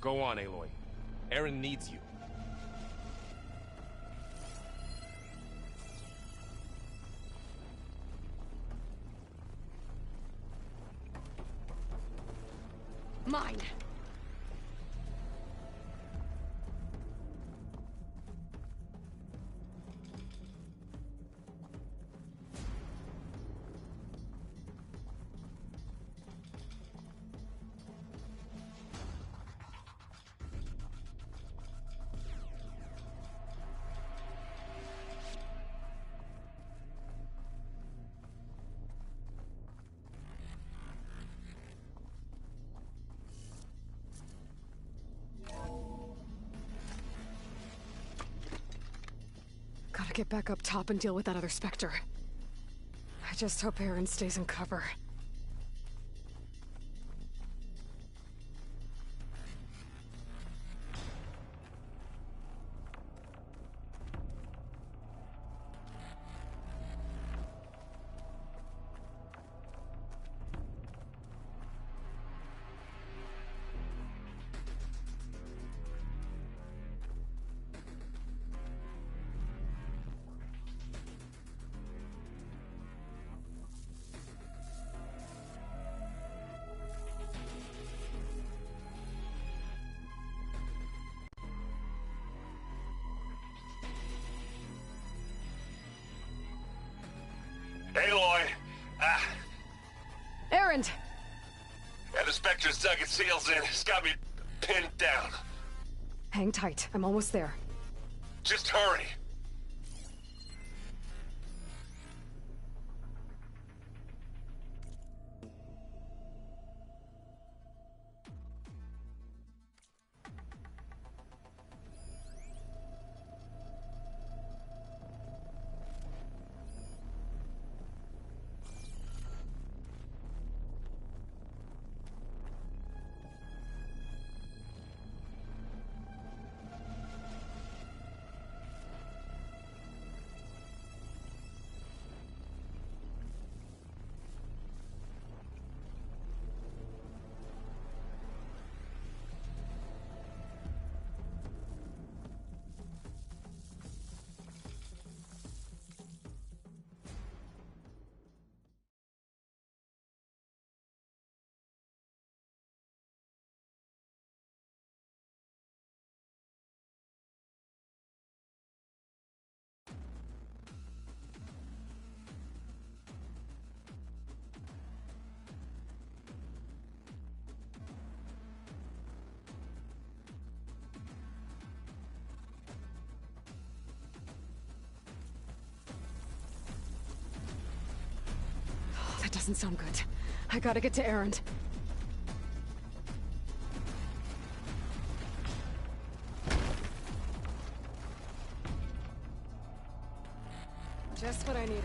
Go on, Aloy. Aaron needs you. Mine! Gotta get back up top and deal with that other Spectre. I just hope Aaron stays in cover. Aloy! Aaron! Yeah, the Spectre's dug its heels in. It's got me pinned down. Hang tight. I'm almost there. Just hurry. That doesn't sound good. I gotta get to Aaron. Just what I needed.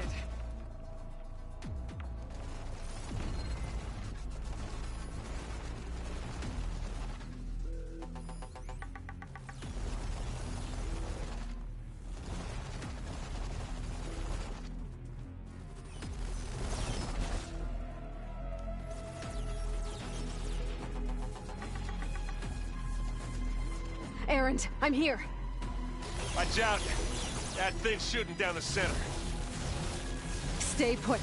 Aaron, I'm here. Watch out! That thing's shooting down the center. Stay put.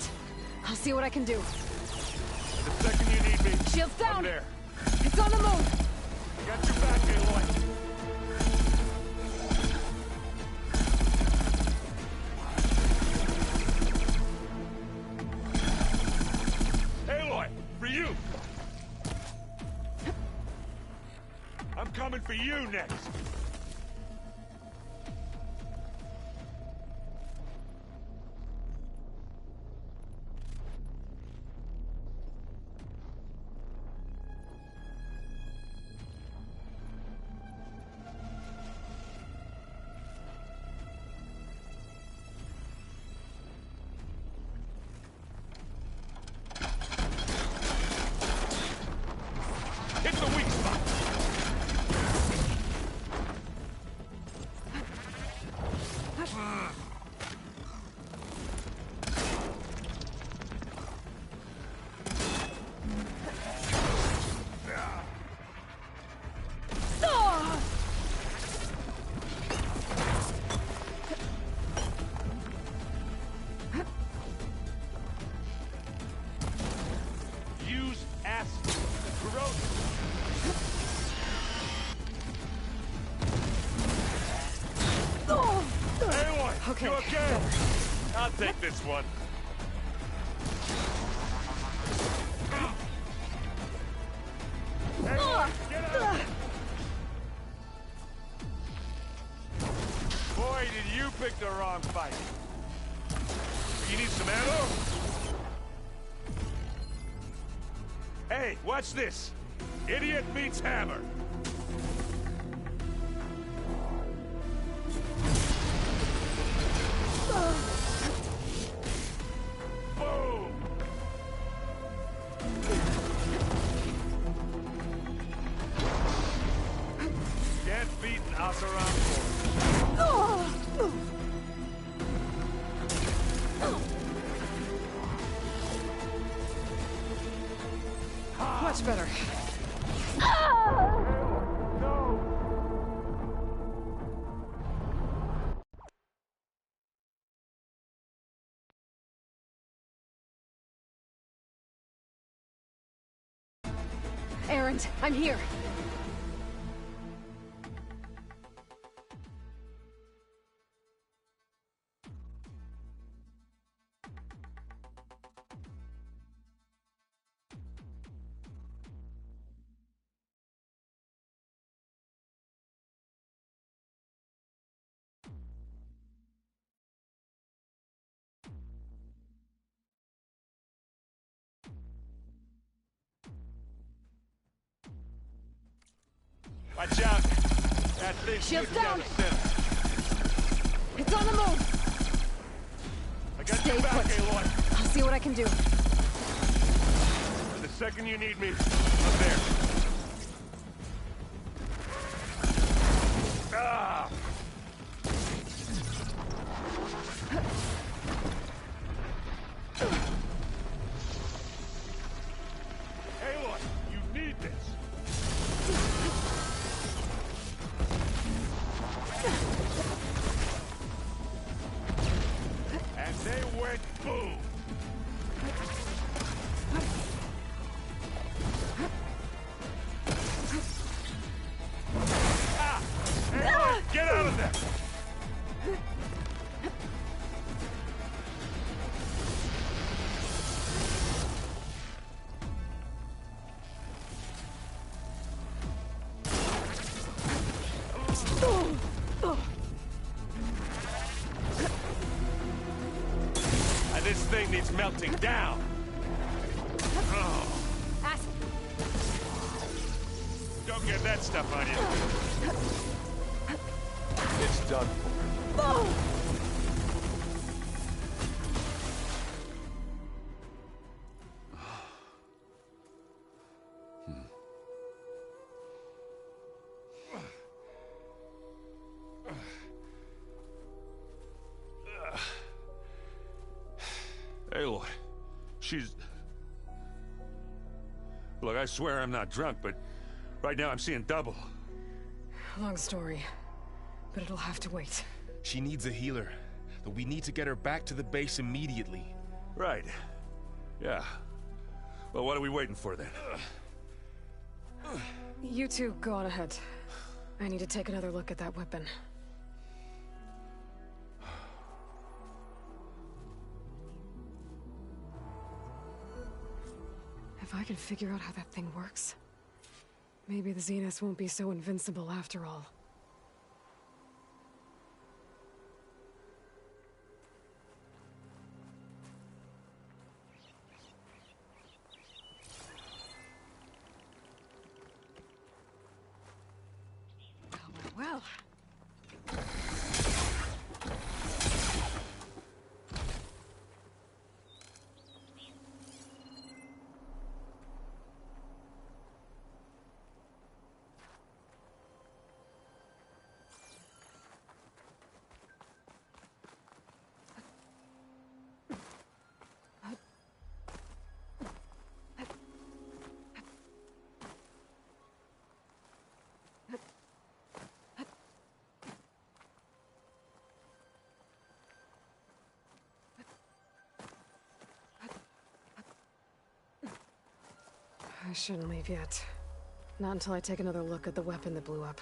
I'll see what I can do. The second you need me, Shields down! I'm there. It's on the move! I got your back, Aloy. Aloy, for you! I'm coming for you next! Hit the weak spot! I'll take this one. Hey, get out! Boy, did you pick the wrong fight. You need some ammo? Hey, watch this. Idiot meets hammer. Boom! Can't beat an Asaran. Much better. No! Erend, I'm here. Watch out! That thing Shields shooting down down. the center. It's on the move. I got Stay your back, put. Aloy. I'll see what I can do. The second you need me, I'm there. Ah! Aloy, you need this. And they went boom. Ah! Aloy, get out of there! This thing needs melting down. Oh, Acid. don't get that stuff on you. It's done. Aloy, she's... Look, I swear I'm not drunk, but right now I'm seeing double. Long story, but it'll have to wait. She needs a healer, but we need to get her back to the base immediately. Right. Yeah. Well, what are we waiting for then? You two go on ahead. I need to take another look at that weapon. If I can figure out how that thing works, maybe the Zeniths won't be so invincible after all. Well. I shouldn't leave yet. Not until I take another look at the weapon that blew up.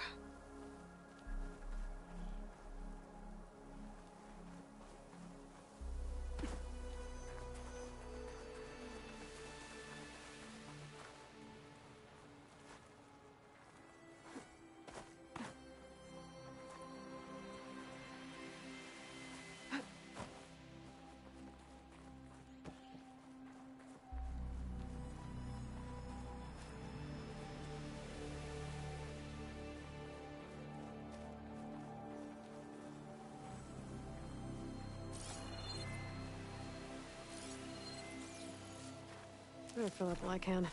Better fill up while I can.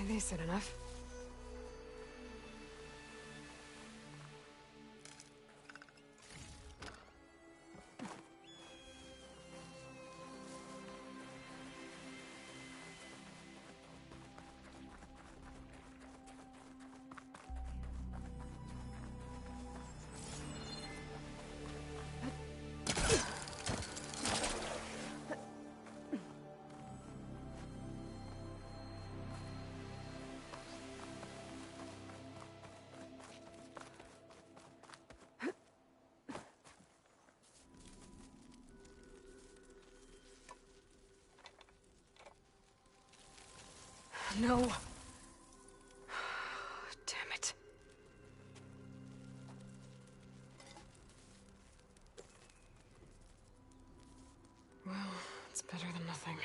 They said enough. No. Damn it. Well, it's better than nothing.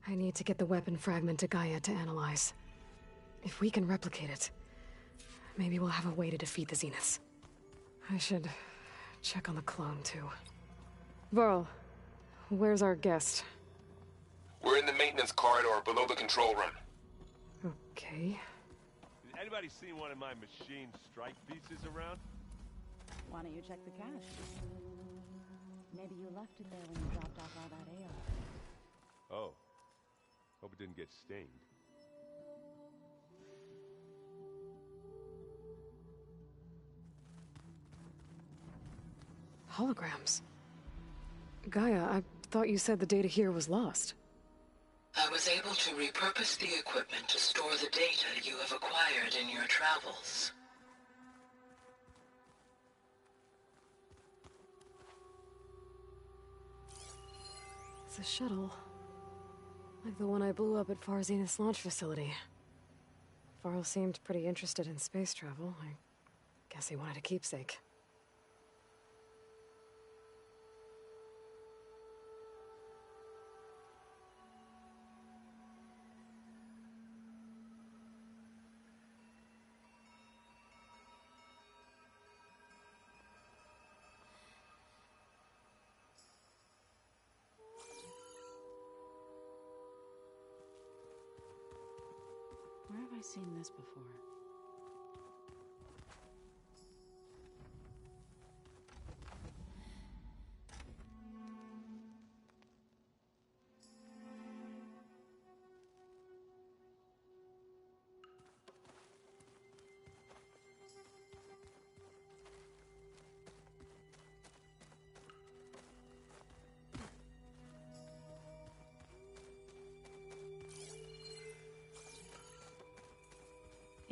I need to get the weapon fragment to Gaia to analyze. If we can replicate it, maybe we'll have a way to defeat the Zeniths. I should check on the clone, too. Varl, where's our guest? We're in the maintenance corridor below the control room. Okay. Did anybody see one of my machine strike pieces around? Why don't you check the cache? Maybe you left it there when you dropped off all that ale. Oh. Hope it didn't get stained. Holograms. Gaia, I thought you said the data here was lost. I was able to repurpose the equipment to store the data you have acquired in your travels. It's a shuttle. Like the one I blew up at Far Zenith's launch facility. Varl seemed pretty interested in space travel. I guess he wanted a keepsake. Where have I seen this before?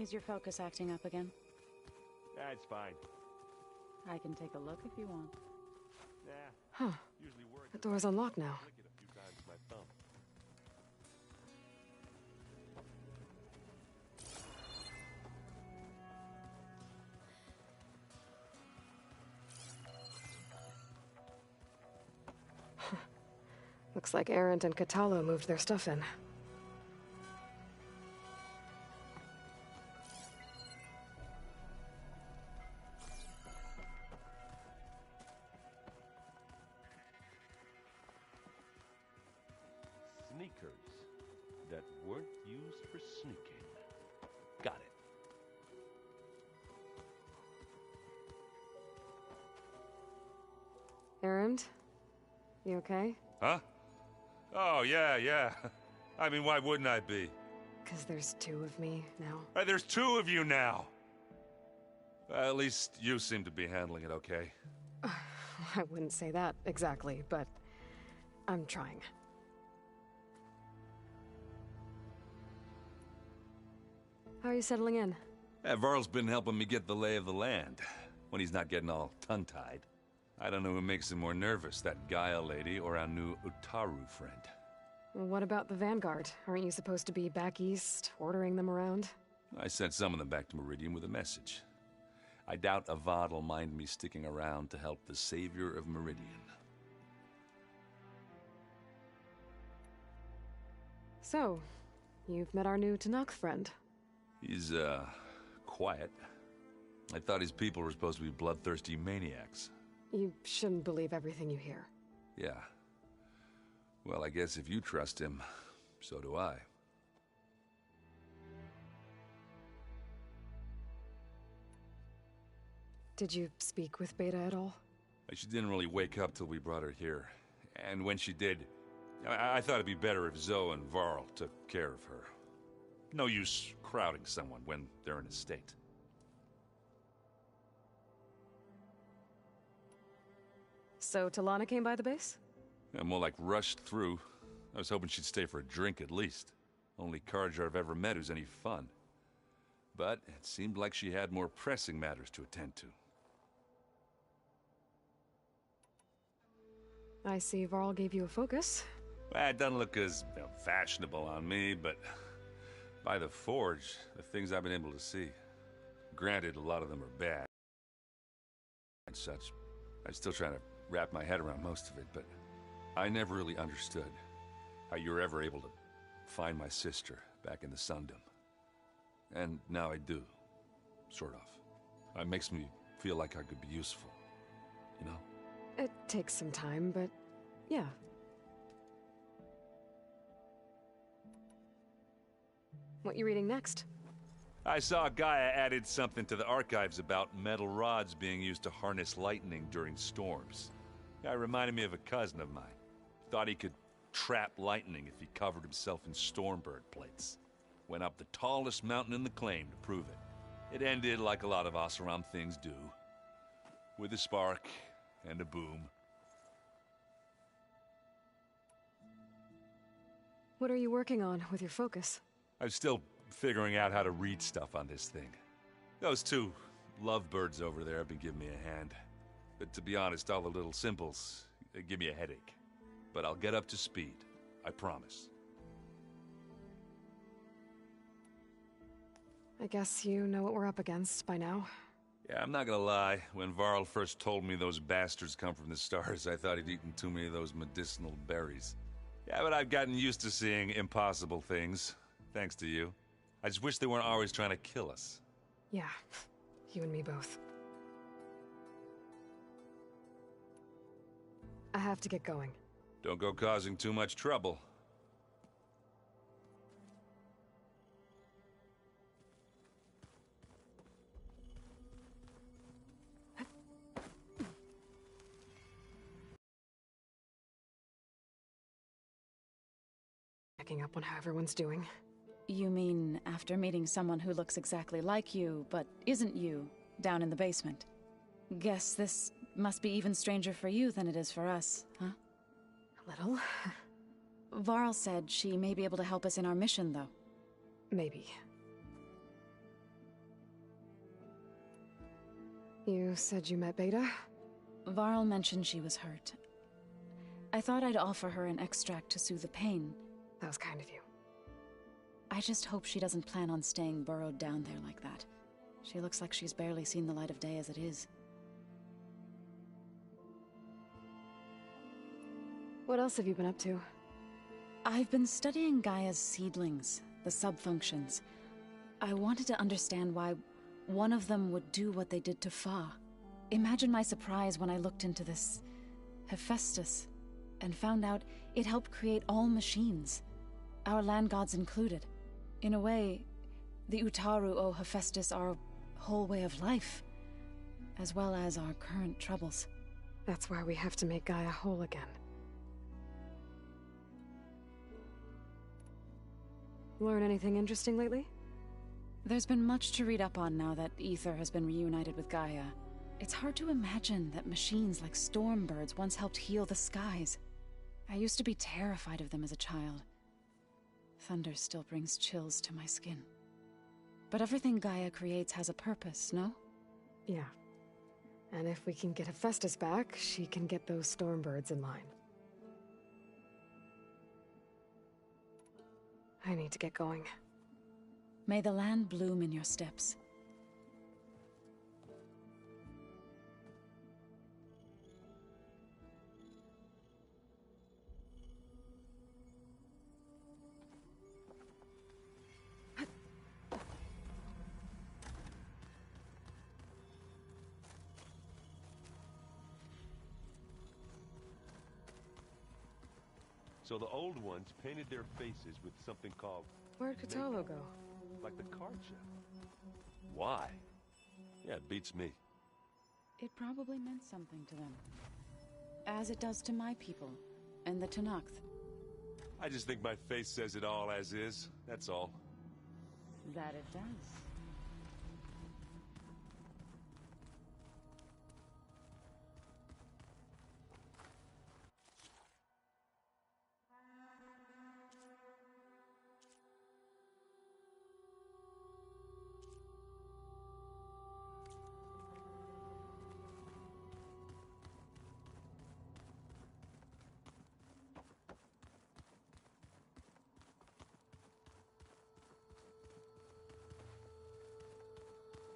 Is your focus acting up again? That's fine. I can take a look if you want. Nah. Huh. Usually works. The door's unlocked now. Flick it a few times with my thumb. Looks like Arendt and Catalo moved their stuff in. Sneakers that weren't used for sneaking. Got it. Arendt? You okay? Huh? Oh, yeah. I mean, why wouldn't I be? 'Cause there's two of me now. There's two of you now! At least you seem to be handling it okay. I wouldn't say that exactly, but I'm trying. How are you settling in? Varl's been helping me get the lay of the land, when he's not getting all tongue-tied. I don't know who makes him more nervous, that Gaia lady or our new Utaru friend. Well, what about the Vanguard? Aren't you supposed to be back east, ordering them around? I sent some of them back to Meridian with a message. I doubt Avad will mind me sticking around to help the savior of Meridian. So, you've met our new Tanakh friend. He's, quiet. I thought his people were supposed to be bloodthirsty maniacs. You shouldn't believe everything you hear. Yeah. Well, I guess if you trust him, so do I. Did you speak with Beta at all? She didn't really wake up till we brought her here. And when she did, I thought it'd be better if Zoe and Varl took care of her. No use crowding someone when they're in a state. So Talana came by the base? Yeah, more like rushed through. I was hoping she'd stay for a drink at least. Only Carja I've ever met who's any fun. But it seemed like she had more pressing matters to attend to. I see Varl gave you a focus. Well, it doesn't look as fashionable on me, but by the Forge, the things I've been able to see. Granted, a lot of them are bad and such. I'm still trying to wrap my head around most of it, but I never really understood how you were ever able to find my sister back in the Sundom. And now I do, sort of. It makes me feel like I could be useful, you know? It takes some time, but yeah. What you reading next? I saw Gaia added something to the archives about metal rods being used to harness lightning during storms. Guy reminded me of a cousin of mine. Thought he could trap lightning if he covered himself in Stormbird plates. Went up the tallest mountain in the claim to prove it. It ended like a lot of Oseram things do. With a spark and a boom. What are you working on with your focus? I'm still figuring out how to read stuff on this thing. Those two lovebirds over there have been giving me a hand. But to be honest, all the little symbols give me a headache. But I'll get up to speed. I promise. I guess you know what we're up against by now. Yeah, I'm not gonna lie. When Varl first told me those bastards come from the stars, I thought he'd eaten too many of those medicinal berries. Yeah, but I've gotten used to seeing impossible things. Thanks to you. I just wish they weren't always trying to kill us. Yeah, you and me both. I have to get going. Don't go causing too much trouble. Checking up on how everyone's doing. You mean after meeting someone who looks exactly like you, but isn't you, down in the basement? Guess this must be even stranger for you than it is for us, huh? A little. Varl said she may be able to help us in our mission, though. Maybe. You said you met Beta? Varl mentioned she was hurt. I thought I'd offer her an extract to soothe the pain. That was kind of you. I just hope she doesn't plan on staying burrowed down there like that. She looks like she's barely seen the light of day as it is. What else have you been up to? I've been studying Gaia's seedlings, the subfunctions. I wanted to understand why one of them would do what they did to Fa. Imagine my surprise when I looked into this Hephaestus and found out it helped create all machines, our land gods included. In a way, the Utaru owe Hephaestus our whole way of life, as well as our current troubles. That's why we have to make Gaia whole again. Learn anything interesting lately? There's been much to read up on now that Ether has been reunited with Gaia. It's hard to imagine that machines like Stormbirds once helped heal the skies. I used to be terrified of them as a child. Thunder still brings chills to my skin. But everything Gaia creates has a purpose, no? Yeah. And if we can get Hephaestus back, she can get those Stormbirds in line. I need to get going. May the land bloom in your steps. So the old ones painted their faces with something called... Where'd Katalo go? Like the card show. Why? Yeah, it beats me. It probably meant something to them. As it does to my people, and the Tenakth. I just think my face says it all as is, that's all. That it does.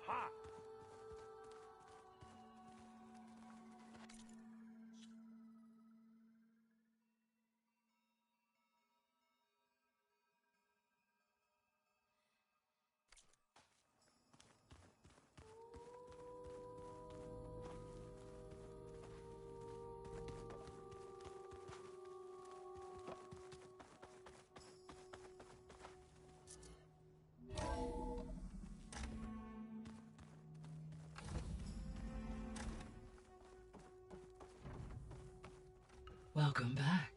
Ha! Welcome back.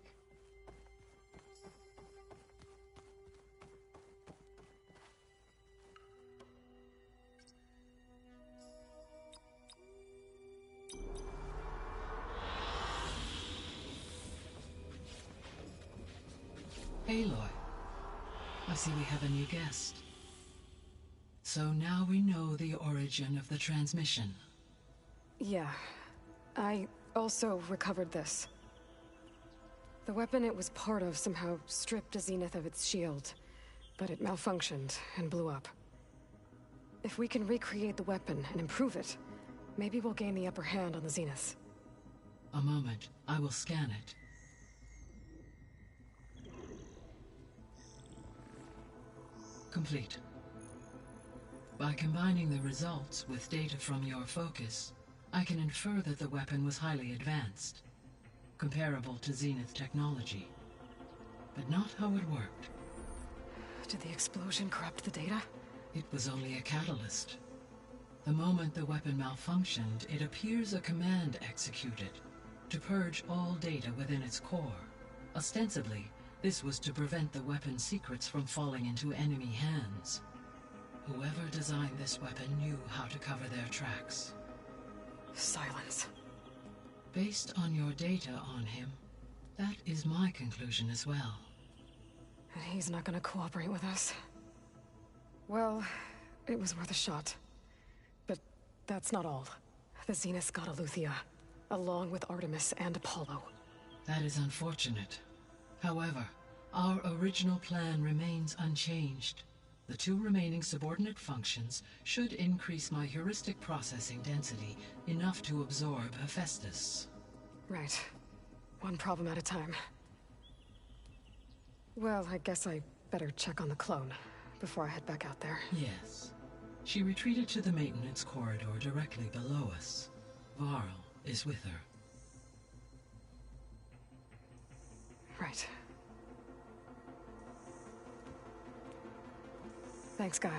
Aloy, I see we have a new guest. So now we know the origin of the transmission. Yeah. I also recovered this. The weapon it was part of somehow stripped a Zenith of its shield, but it malfunctioned and blew up. If we can recreate the weapon and improve it, maybe we'll gain the upper hand on the Zeniths. A moment, I will scan it. Complete. By combining the results with data from your focus, I can infer that the weapon was highly advanced, comparable to Zenith technology, but not how it worked. Did the explosion corrupt the data? It was only a catalyst. The moment the weapon malfunctioned, it appears a command executed to purge all data within its core. Ostensibly, this was to prevent the weapon's secrets from falling into enemy hands. Whoever designed this weapon knew how to cover their tracks. Silence. Based on your data on him, that is my conclusion as well. And he's not gonna cooperate with us. Well, it was worth a shot. But that's not all. The Zeniths got Aletheia, along with Artemis and Apollo. That is unfortunate. However, our original plan remains unchanged. The two remaining subordinate functions should increase my heuristic processing density enough to absorb Hephaestus. Right. One problem at a time. Well, I guess I better check on the clone before I head back out there. Yes. She retreated to the maintenance corridor directly below us. Varl is with her. Right. Thanks, Gaia.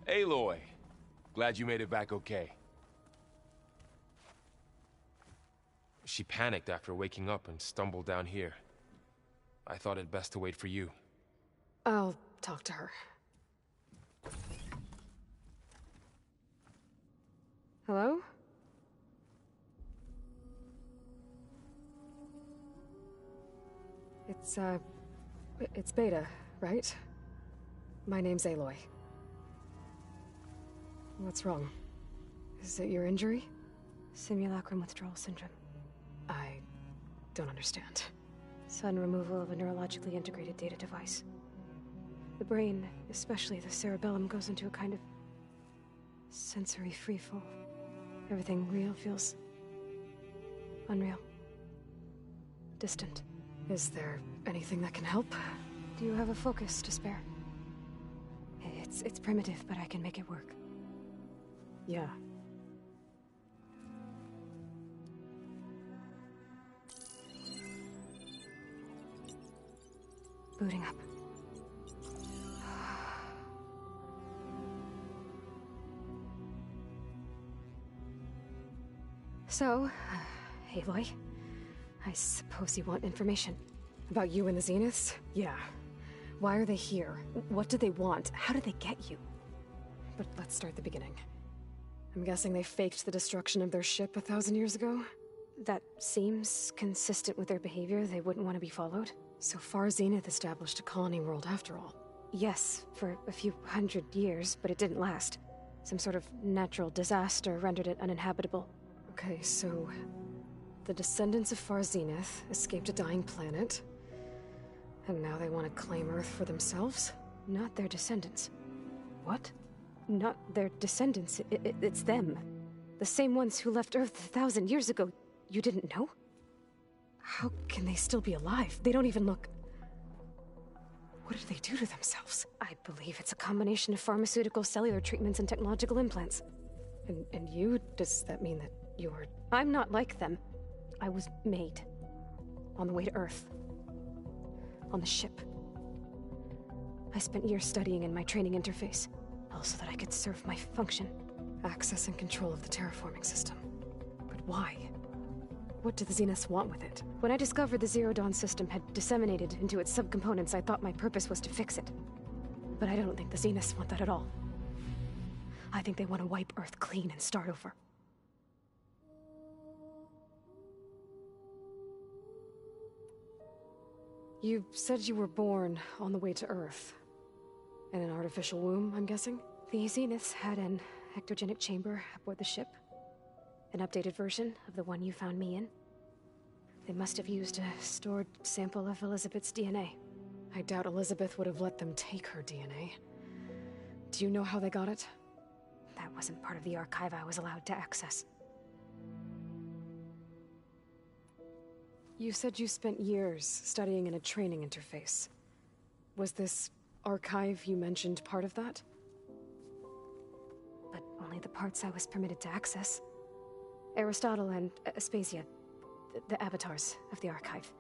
Aloy, glad you made it back okay. She panicked after waking up and stumbled down here. I thought it best to wait for you. I'll talk to her. Hello? It's Beta, right? My name's Aloy. What's wrong? Is it your injury? Simulacrum withdrawal syndrome. I don't understand. Sudden removal of a neurologically integrated data device. The brain, especially the cerebellum, goes into a kind of sensory freefall. Everything real feels unreal. Distant. Is there anything that can help? Do you have a focus to spare? It's primitive, but I can make it work. Yeah. Booting up. So, Aloy, I suppose you want information. About you and the Zeniths? Yeah. Why are they here? What do they want? How did they get you? But let's start at the beginning. I'm guessing they faked the destruction of their ship 1,000 years ago? That seems consistent with their behavior. They wouldn't want to be followed. So far, Zenith established a colony world after all. Yes, for a few hundred years, but it didn't last. Some sort of natural disaster rendered it uninhabitable. Okay, so the descendants of Far Zenith escaped a dying planet, and now they want to claim Earth for themselves? Not their descendants. What? Not their descendants. It's them. The same ones who left Earth 1,000 years ago. You didn't know? How can they still be alive? They don't even look... What did they do to themselves? I believe it's a combination of pharmaceutical, cellular treatments, and technological implants. And you? Does that mean that you're... I'm not like them. I was made. On the way to Earth. On the ship. I spent years studying in my training interface, all so that I could serve my function. Access and control of the terraforming system. But why? What do the Zeniths want with it? When I discovered the Zero Dawn system had disseminated into its subcomponents, I thought my purpose was to fix it. But I don't think the Zeniths want that at all. I think they want to wipe Earth clean and start over. You said you were born on the way to Earth. In an artificial womb, I'm guessing? The Zeniths had an ectogenic chamber aboard the ship. An updated version of the one you found me in. They must have used a stored sample of Elizabeth's DNA. I doubt Elizabeth would have let them take her DNA. Do you know how they got it? That wasn't part of the archive I was allowed to access. You said you spent years studying in a training interface. Was this archive you mentioned part of that? But only the parts I was permitted to access. Aristotle and Aspasia, the avatars of the archive.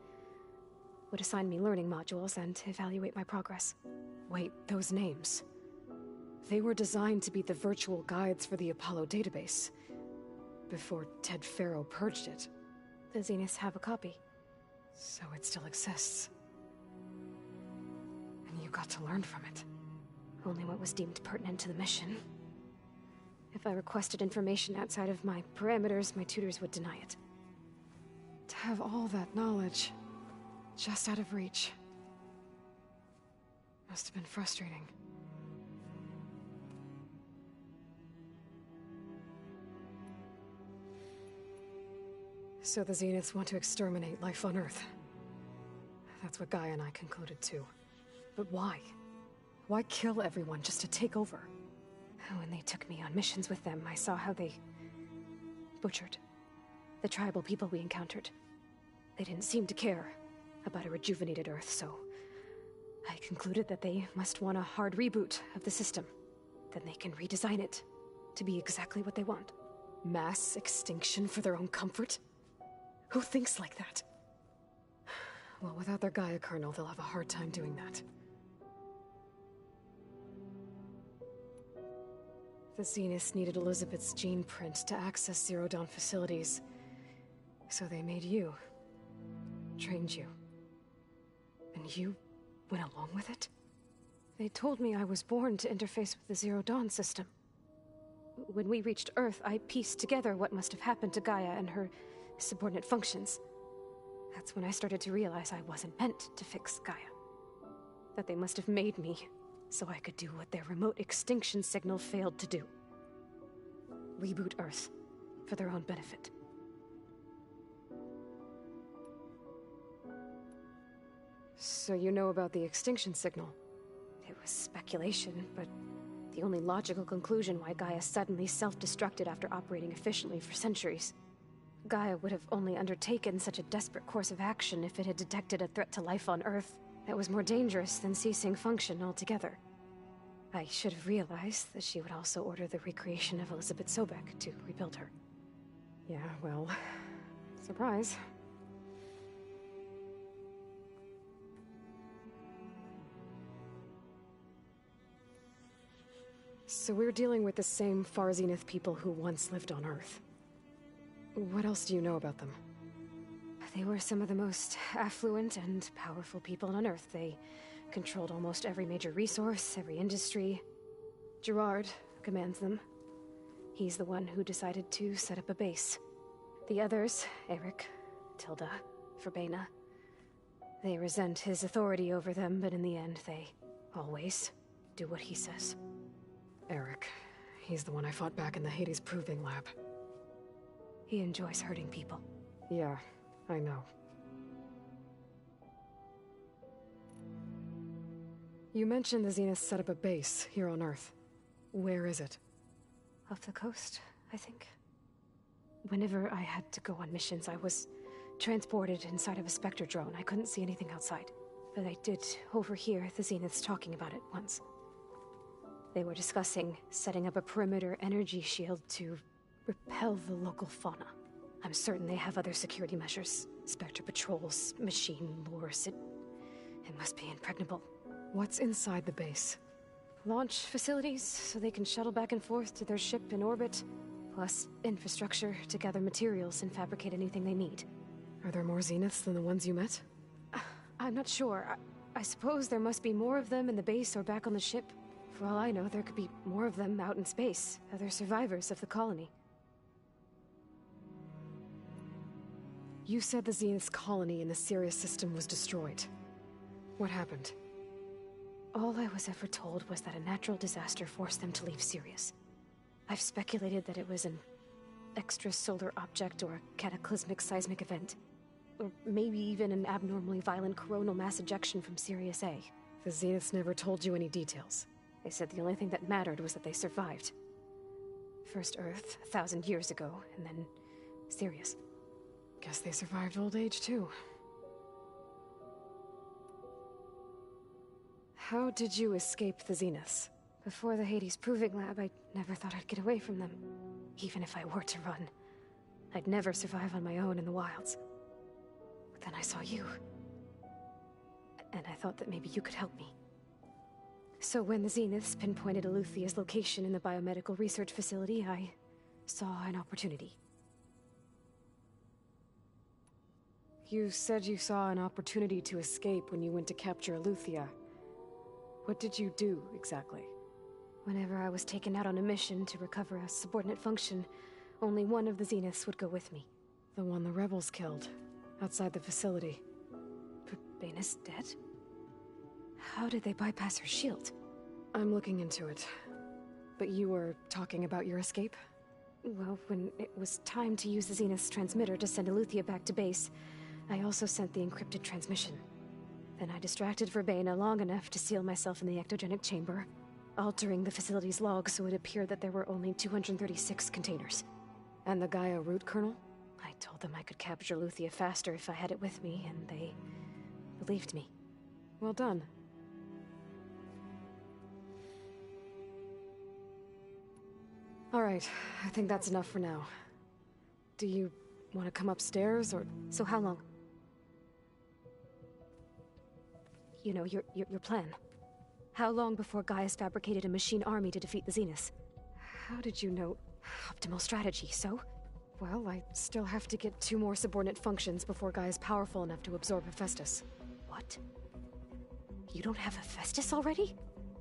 would assign me learning modules and evaluate my progress. Wait, those names. They were designed to be the virtual guides for the Apollo database, before Ted Faro purged it. The Zeniths have a copy. So it still exists. And you got to learn from it. Only what was deemed pertinent to the mission. If I requested information outside of my parameters, my tutors would deny it. To have all that knowledge, just out of reach. Must have been frustrating. So the Zeniths want to exterminate life on Earth. That's what Gaia and I concluded too. But why? Why kill everyone just to take over? When they took me on missions with them, I saw how they butchered the tribal people we encountered. They didn't seem to care about a rejuvenated Earth, so I concluded that they must want a hard reboot of the system. Then they can redesign it to be exactly what they want. Mass extinction for their own comfort? Who thinks like that? Well, without their Gaia kernel, they'll have a hard time doing that. The Zeniths needed Elizabeth's gene print to access Zero Dawn facilities. So they made you. Trained you. And you went along with it? They told me I was born to interface with the Zero Dawn system. When we reached Earth, I pieced together what must have happened to Gaia and her subordinate functions. That's when I started to realize I wasn't meant to fix Gaia. That they must have made me so I could do what their remote extinction signal failed to do. Reboot Earth for their own benefit. So you know about the extinction signal? It was speculation, but the only logical conclusion why Gaia suddenly self-destructed after operating efficiently for centuries. Gaia would have only undertaken such a desperate course of action if it had detected a threat to life on Earth that was more dangerous than ceasing function altogether. I should have realized that she would also order the recreation of Elizabeth Sobek to rebuild her. Yeah, well, surprise. So we're dealing with the same Far Zenith people who once lived on Earth. What else do you know about them? They were some of the most affluent and powerful people on Earth. They controlled almost every major resource, every industry. Gerard commands them. He's the one who decided to set up a base. The others, Eric, Tilda, Verbena, they resent his authority over them, but in the end, they always do what he says. Eric. He's the one I fought back in the Hades Proving Lab. He enjoys hurting people. Yeah, I know. You mentioned the Zeniths set up a base here on Earth. Where is it? Off the coast, I think. Whenever I had to go on missions, I was transported inside of a Spectre drone. I couldn't see anything outside. But I did overhear the Zeniths talking about it once. They were discussing setting up a perimeter energy shield to repel the local fauna. I'm certain they have other security measures. Spectre patrols, machine lures. It must be impregnable. What's inside the base? Launch facilities, so they can shuttle back and forth to their ship in orbit. Plus infrastructure to gather materials and fabricate anything they need. Are there more Zeniths than the ones you met? I'm not sure. I suppose there must be more of them in the base or back on the ship. For all I know, there could be more of them out in space. Other survivors of the colony. You said the Zenith's colony in the Sirius system was destroyed. What happened? All I was ever told was that a natural disaster forced them to leave Sirius. I've speculated that it was an extrasolar object or a cataclysmic seismic event. Or maybe even an abnormally violent coronal mass ejection from Sirius A. The Zeniths never told you any details. They said the only thing that mattered was that they survived. First Earth, 1,000 years ago, and then Sirius. Guess they survived old age, too. How did you escape the Zeniths? Before the Hades Proving Lab, I never thought I'd get away from them. Even if I were to run. I'd never survive on my own in the wilds. But then I saw you. and I thought that maybe you could help me. So when the Zeniths pinpointed Eluthia's location in the biomedical research facility, I saw an opportunity. You said you saw an opportunity to escape when you went to capture Eluthia. What did you do, exactly? Whenever I was taken out on a mission to recover a subordinate function, only one of the Zeniths would go with me. The one the rebels killed, outside the facility. Baina's dead? How did they bypass her shield? I'm looking into it. But you were talking about your escape? Well, when it was time to use the Zenith's transmitter to send Eluthia back to base, I also sent the encrypted transmission. Then I distracted Verbena long enough to seal myself in the ectogenic chamber, altering the facility's log so it appeared that there were only 236 containers. And the Gaia root kernel? I told them I could capture Eluthia faster if I had it with me, and they believed me. Well done. All right, I think that's enough for now. Do you want to come upstairs, or... So how long? You know, your plan. How long before Gaia's fabricated a machine army to defeat the Zeniths? How did you know? Optimal strategy, so? Well, I still have to get 2 more subordinate functions before Gaia's powerful enough to absorb Hephaestus. What? You don't have Hephaestus already?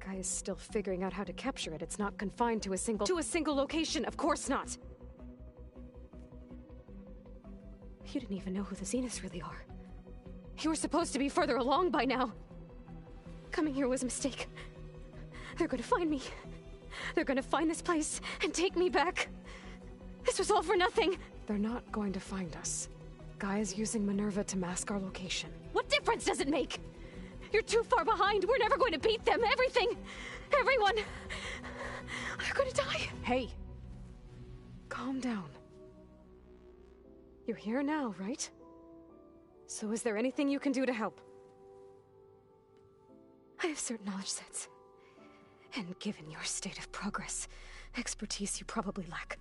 Gaia's still figuring out how to capture it. It's not confined to a single... To a single location! Of course not! You didn't even know who the Zeniths really are. You were supposed to be further along by now! Coming here was a mistake. They're gonna find me. They're gonna find this place and take me back. This was all for nothing! They're not going to find us. Gaia's using Minerva to mask our location. What difference does it make? You're too far behind. We're never going to beat them. Everything. Everyone. They're gonna die. Hey. Calm down. You're here now, right? So is there anything you can do to help? I have certain knowledge sets. And given your state of progress, expertise you probably lack.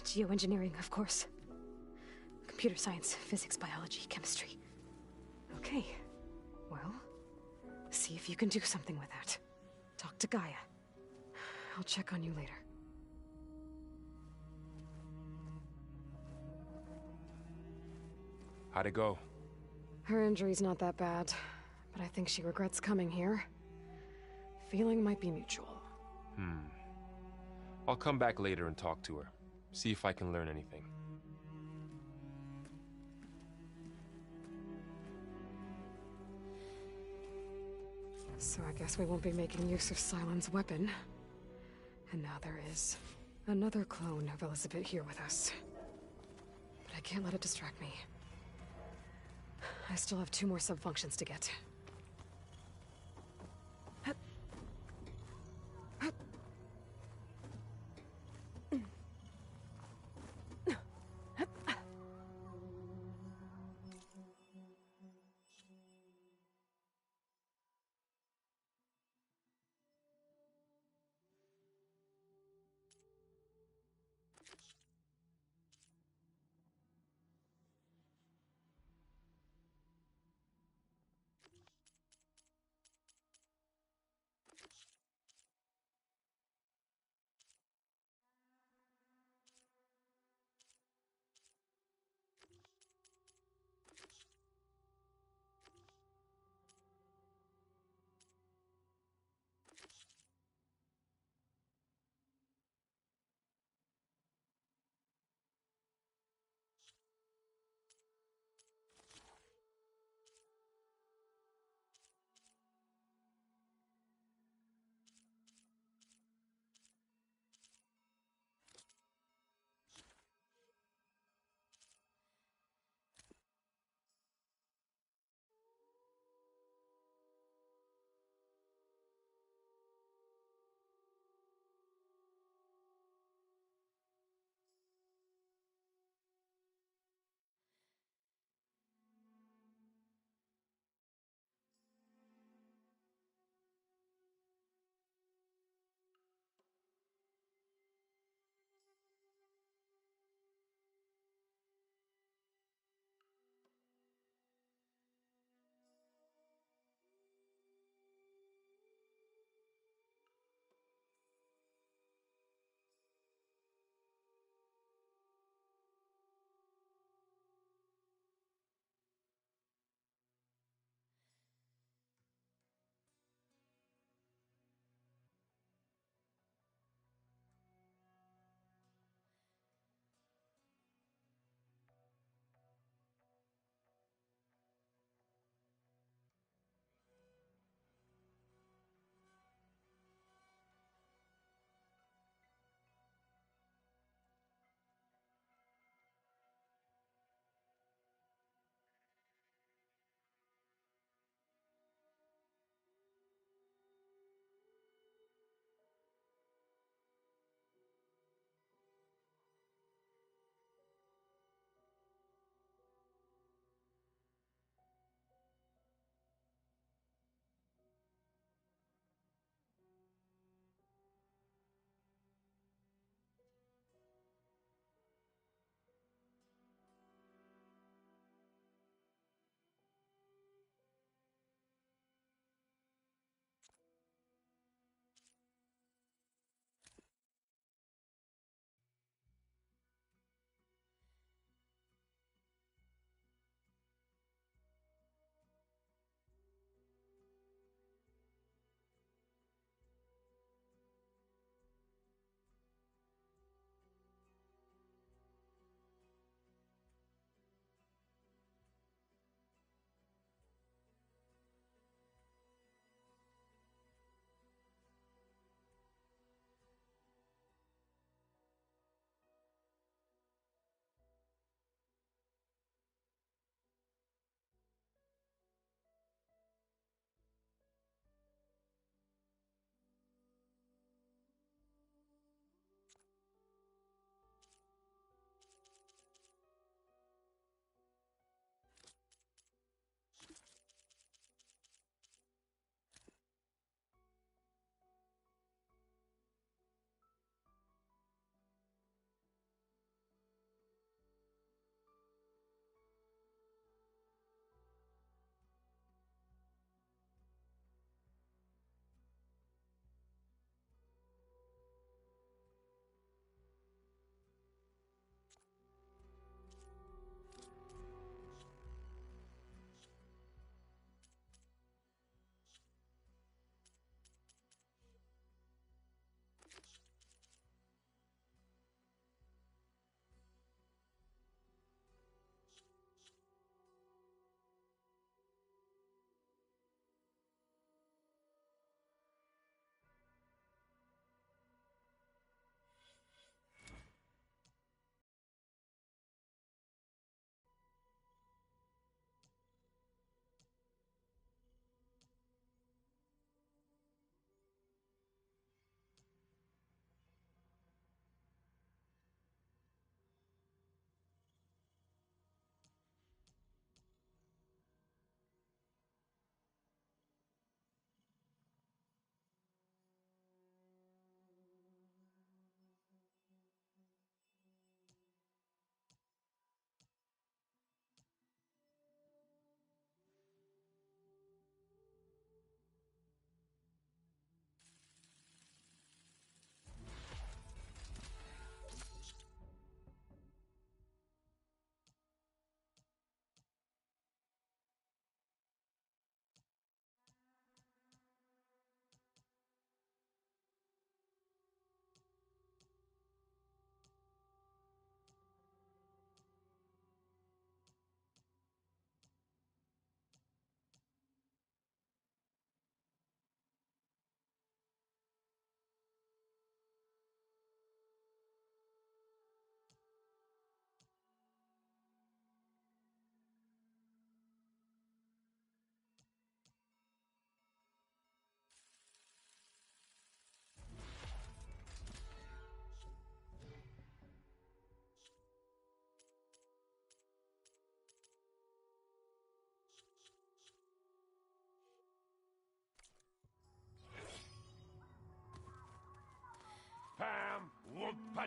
Geoengineering, of course. Computer science, physics, biology, chemistry. Okay. Well, see if you can do something with that. Talk to Gaia. I'll check on you later. How'd it go? Her injury's not that bad, but I think she regrets coming here. Feeling might be mutual. I'll come back later and talk to her. See if I can learn anything. So I guess we won't be making use of Cylon's weapon. And now there is another clone of Elizabeth here with us. But I can't let it distract me. I still have 2 more subfunctions to get.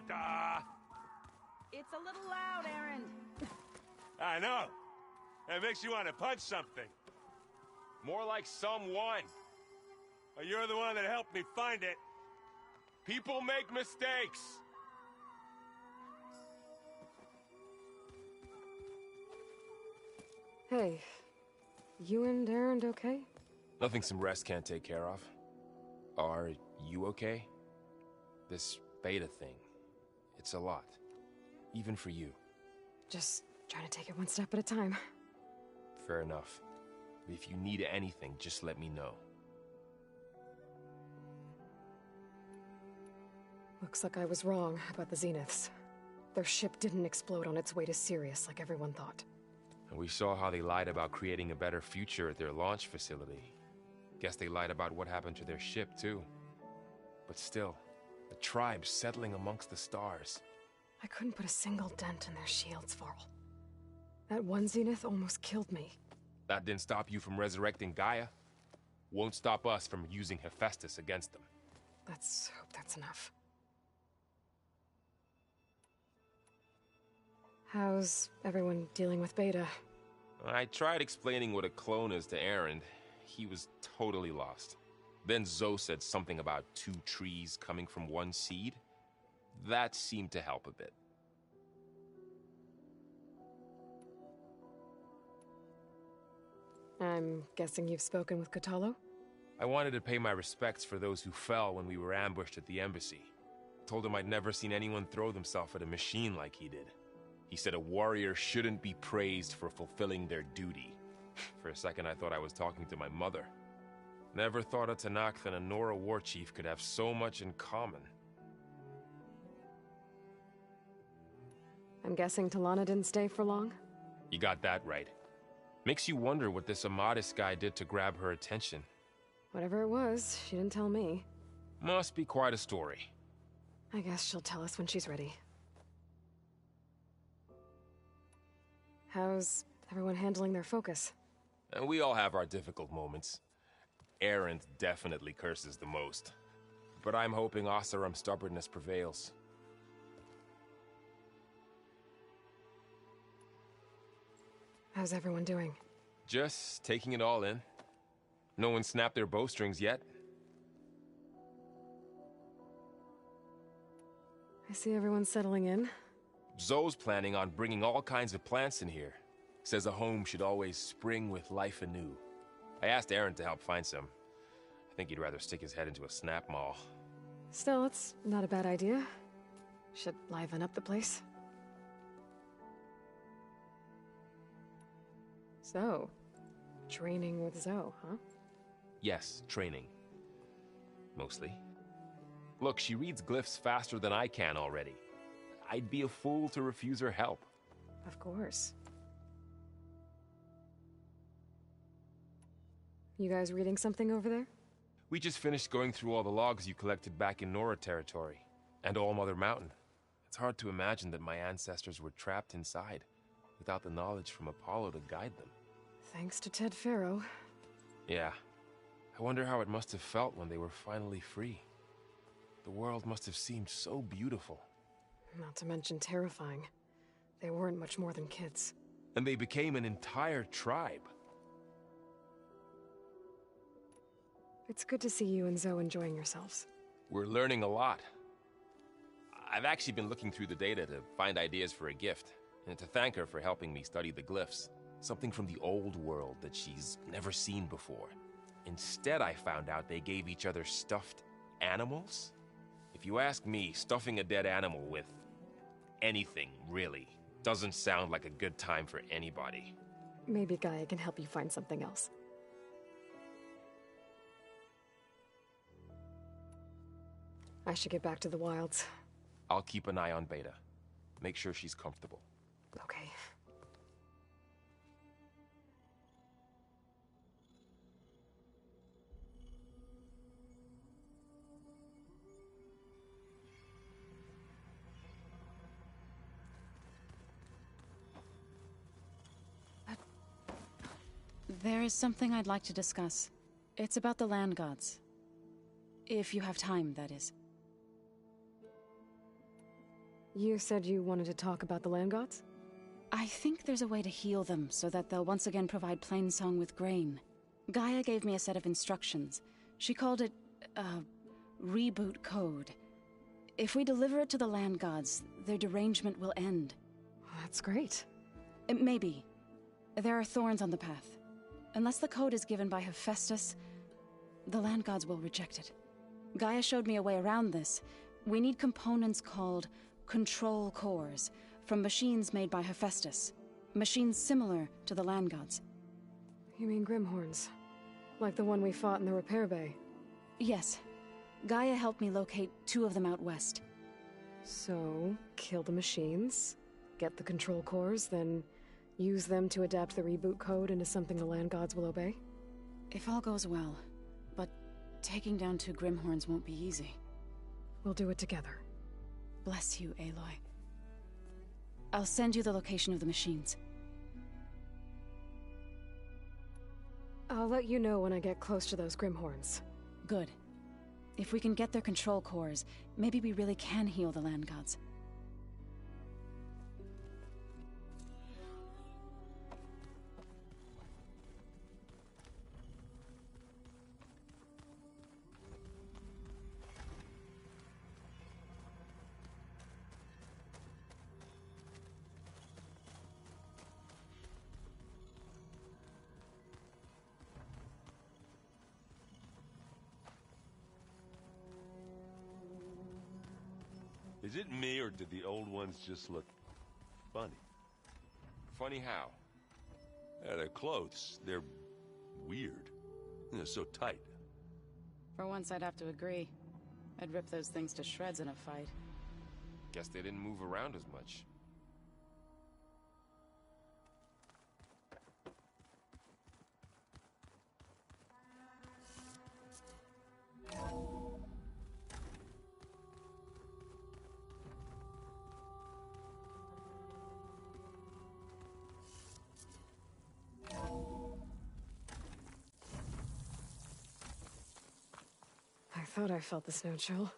Ta-ta! It's a little loud, Aaron. I know. It makes you want to punch something. More like someone. Well, you're the one that helped me find it. People make mistakes. Hey, you and Aaron okay? Nothing some rest can't take care of. Are you okay? This beta thing, it's a lot. Even for you. Just trying to take it one step at a time. Fair enough. If you need anything, just let me know. Looks like I was wrong about the Zeniths. Their ship didn't explode on its way to Sirius like everyone thought. And we saw how they lied about creating a better future at their launch facility. Guess they lied about what happened to their ship, too. But still, the tribe settling amongst the stars. I couldn't put a single dent in their shields, Varl. That one Zenith almost killed me. That didn't stop you from resurrecting Gaia. Won't stop us from using Hephaestus against them. Let's hope that's enough. How's everyone dealing with Beta? I tried explaining what a clone is to Aaron. He was totally lost. Then Zoe said something about 2 trees coming from 1 seed. That seemed to help a bit. I'm guessing you've spoken with Kotallo? I wanted to pay my respects for those who fell when we were ambushed at the embassy. Told him I'd never seen anyone throw themselves at a machine like he did. He said a warrior shouldn't be praised for fulfilling their duty. For a second I thought I was talking to my mother. Never thought a Tenakth and a Nora war chief could have so much in common. I'm guessing Talana didn't stay for long? You got that right. Makes you wonder what this Amadis guy did to grab her attention. Whatever it was, she didn't tell me. Must be quite a story. I guess she'll tell us when she's ready. How's everyone handling their focus? And we all have our difficult moments. Aaron definitely curses the most. But I'm hoping Oseram's stubbornness prevails. How's everyone doing? Just taking it all in. No one snapped their bowstrings yet. I see everyone settling in. Zoe's planning on bringing all kinds of plants in here. Says a home should always spring with life anew. I asked Aaron to help find some. I think he'd rather stick his head into a snap mall. Still, it's not a bad idea. Should liven up the place. So, training with Zoe, huh? Yes, training. Mostly. Look, she reads glyphs faster than I can already. I'd be a fool to refuse her help. Of course. You guys reading something over there? We just finished going through all the logs you collected back in Nora territory, and All Mother Mountain. It's hard to imagine that my ancestors were trapped inside, without the knowledge from Apollo to guide them. Thanks to Ted Faro. Yeah. I wonder how it must have felt when they were finally free. The world must have seemed so beautiful. Not to mention terrifying. They weren't much more than kids. And they became an entire tribe. It's good to see you and Zoe enjoying yourselves. We're learning a lot. I've actually been looking through the data to find ideas for a gift, and to thank her for helping me study the glyphs. Something from the old world that she's never seen before. Instead, I found out they gave each other stuffed animals. If you ask me, stuffing a dead animal with anything, really, doesn't sound like a good time for anybody. Maybe Gaia can help you find something else. I should get back to the wilds. I'll keep an eye on Beta. Make sure she's comfortable. Okay. There is something I'd like to discuss. It's about the land gods. If you have time, that is. You said you wanted to talk about the land gods? I think there's a way to heal them so that they'll once again provide Plainsong with grain. Gaia gave me a set of instructions. She called it, reboot code. If we deliver it to the land gods, their derangement will end. That's great. Maybe. There are thorns on the path. Unless the code is given by Hephaestus, the land gods will reject it. Gaia showed me a way around this. We need components called control cores, from machines made by Hephaestus. Machines similar to the land gods. You mean Grimhorns? Like the one we fought in the repair bay? Yes. Gaia helped me locate 2 of them out west. So, kill the machines, get the control cores, then use them to adapt the reboot code into something the land gods will obey? If all goes well. But taking down 2 Grimhorns won't be easy. We'll do it together. Bless you, Aloy. I'll send you the location of the machines. I'll let you know when I get close to those Grimhorns. Good. If we can get their control cores, maybe we really can heal the land gods. Is it me, or did the old ones just look funny? Funny how? Yeah, their clothes, they're weird. They're so tight. For once, I'd have to agree. I'd rip those things to shreds in a fight. Guess they didn't move around as much. I thought I felt the snow chill.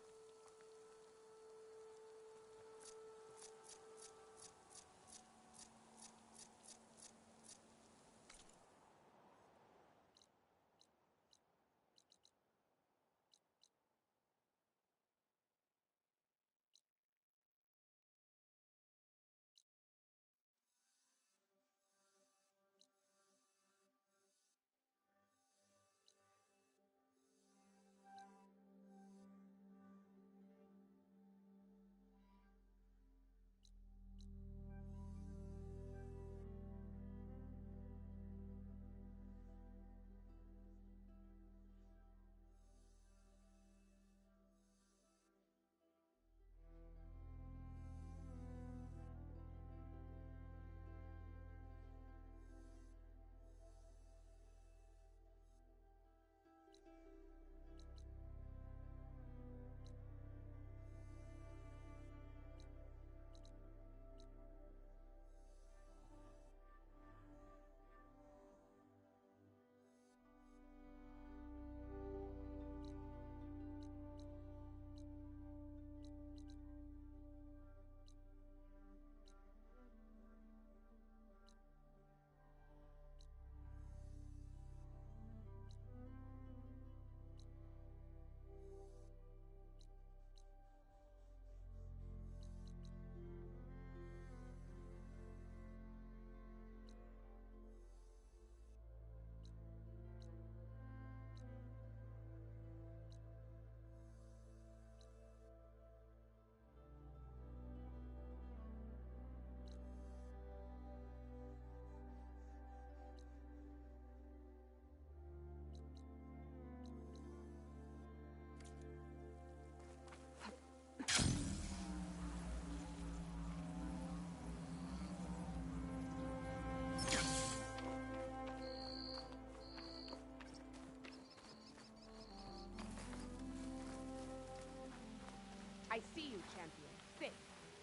I see you, champion. Sit,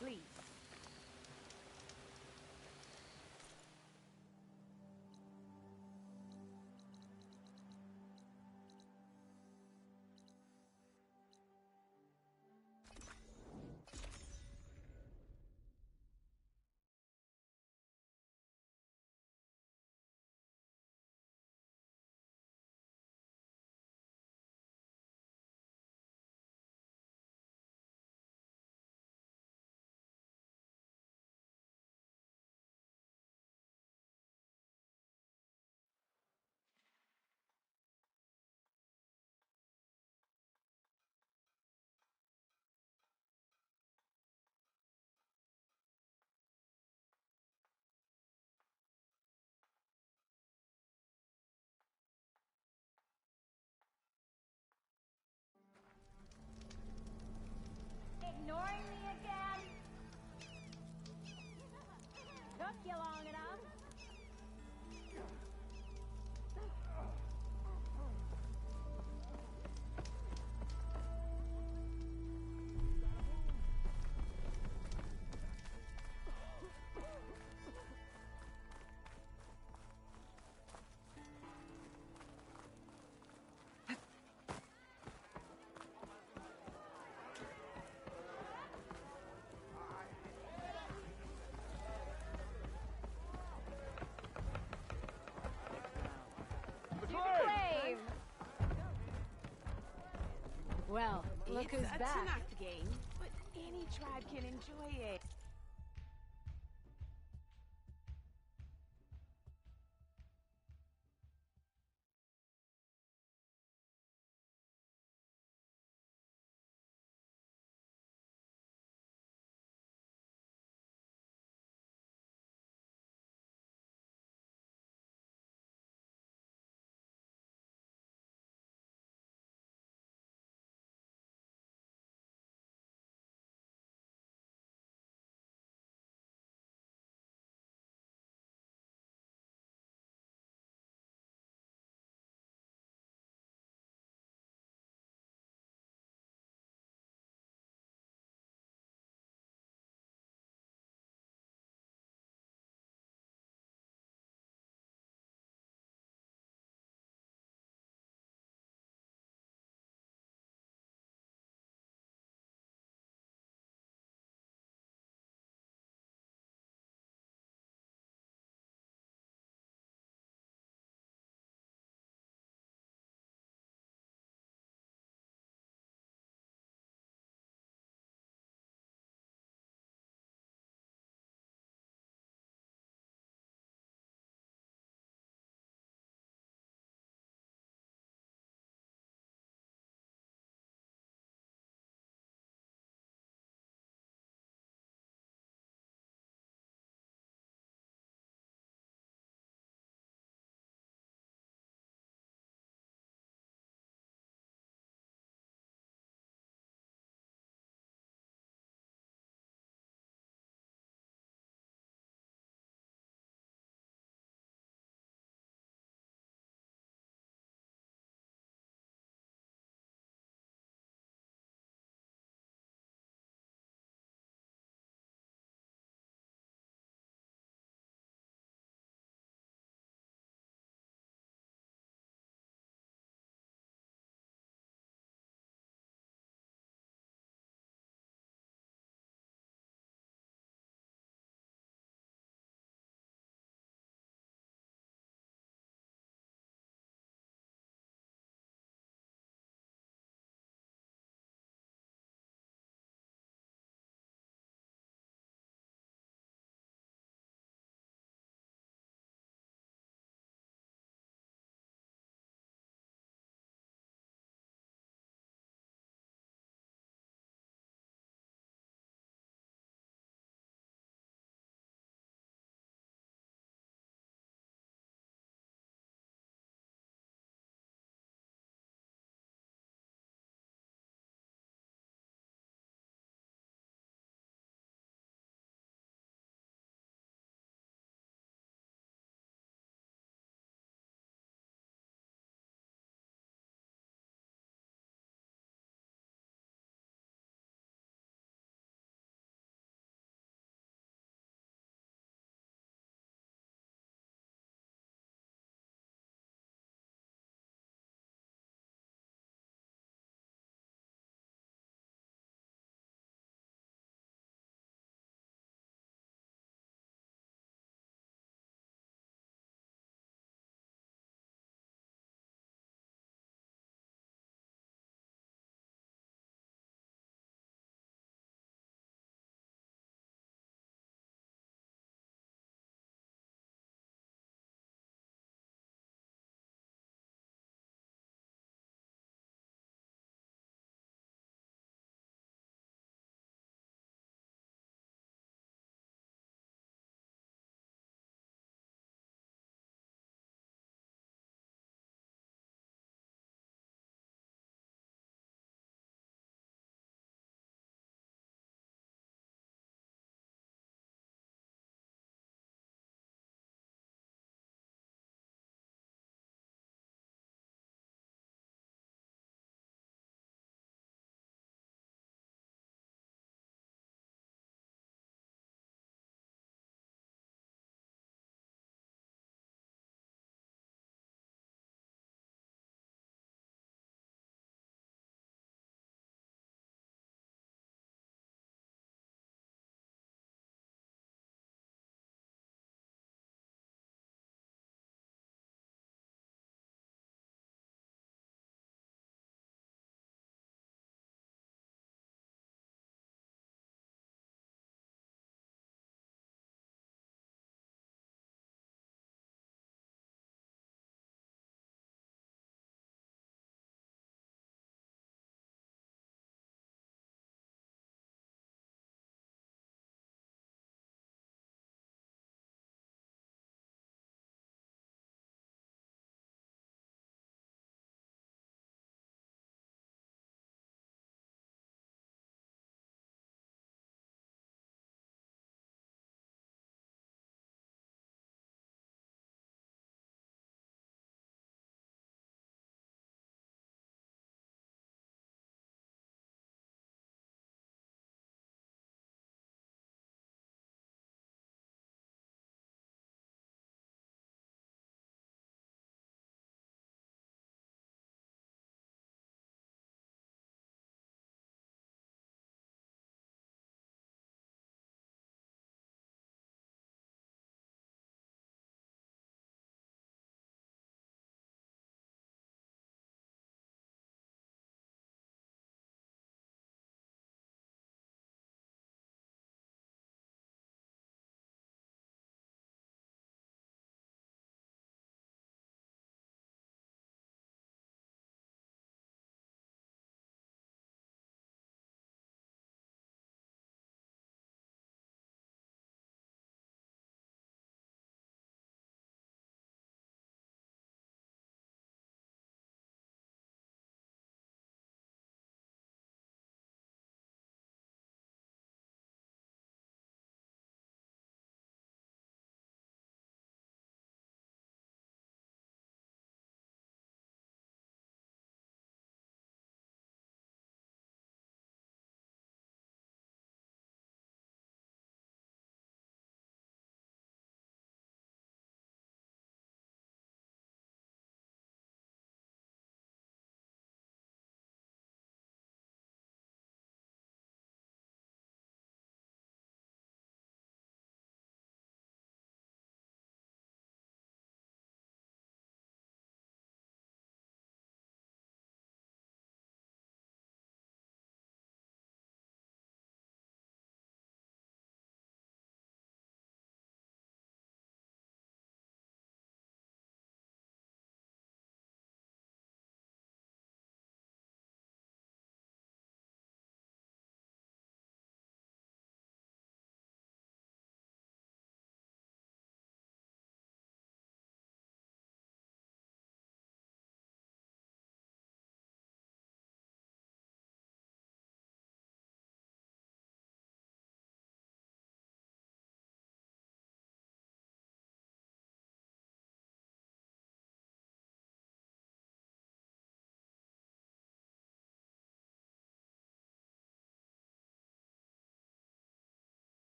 please. you long enough. Well, look who's back. It's a tough game, but any tribe can enjoy it.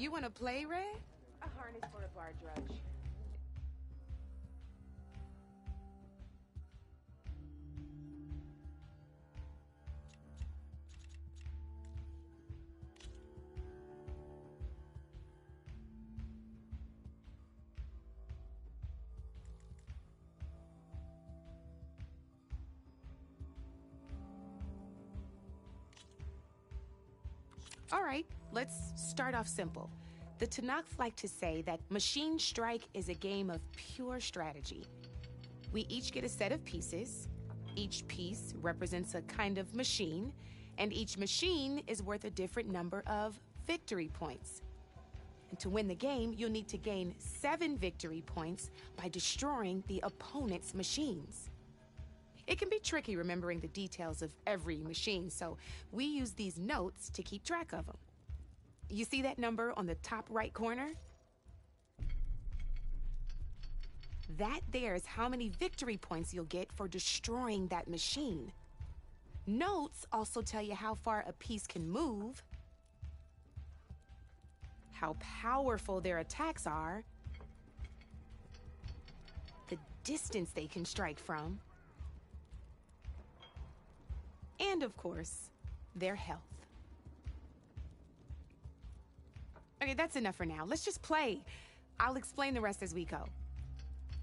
You want to play, Red? A harness for a bar drudge. All right, let's start off simple. The Tanakhs like to say that Machine Strike is a game of pure strategy. We each get a set of pieces. Each piece represents a kind of machine, and each machine is worth a different number of victory points. And to win the game, you'll need to gain 7 victory points by destroying the opponent's machines. It can be tricky remembering the details of every machine, so we use these notes to keep track of them. You see that number on the top right corner? That there is how many victory points you'll get for destroying that machine. Notes also tell you how far a piece can move, how powerful their attacks are, the distance they can strike from, and of course, their health. Okay, that's enough for now. Let's just play. I'll explain the rest as we go.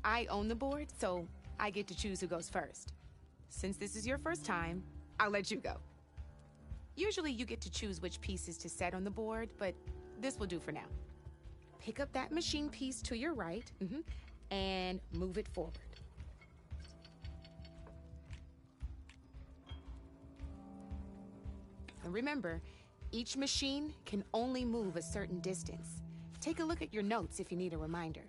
I own the board, so I get to choose who goes first. Since this is your first time, I'll let you go. Usually you get to choose which pieces to set on the board, but this will do for now. Pick up that machine piece to your right, and move it forward. And remember, each machine can only move a certain distance. Take a look at your notes if you need a reminder.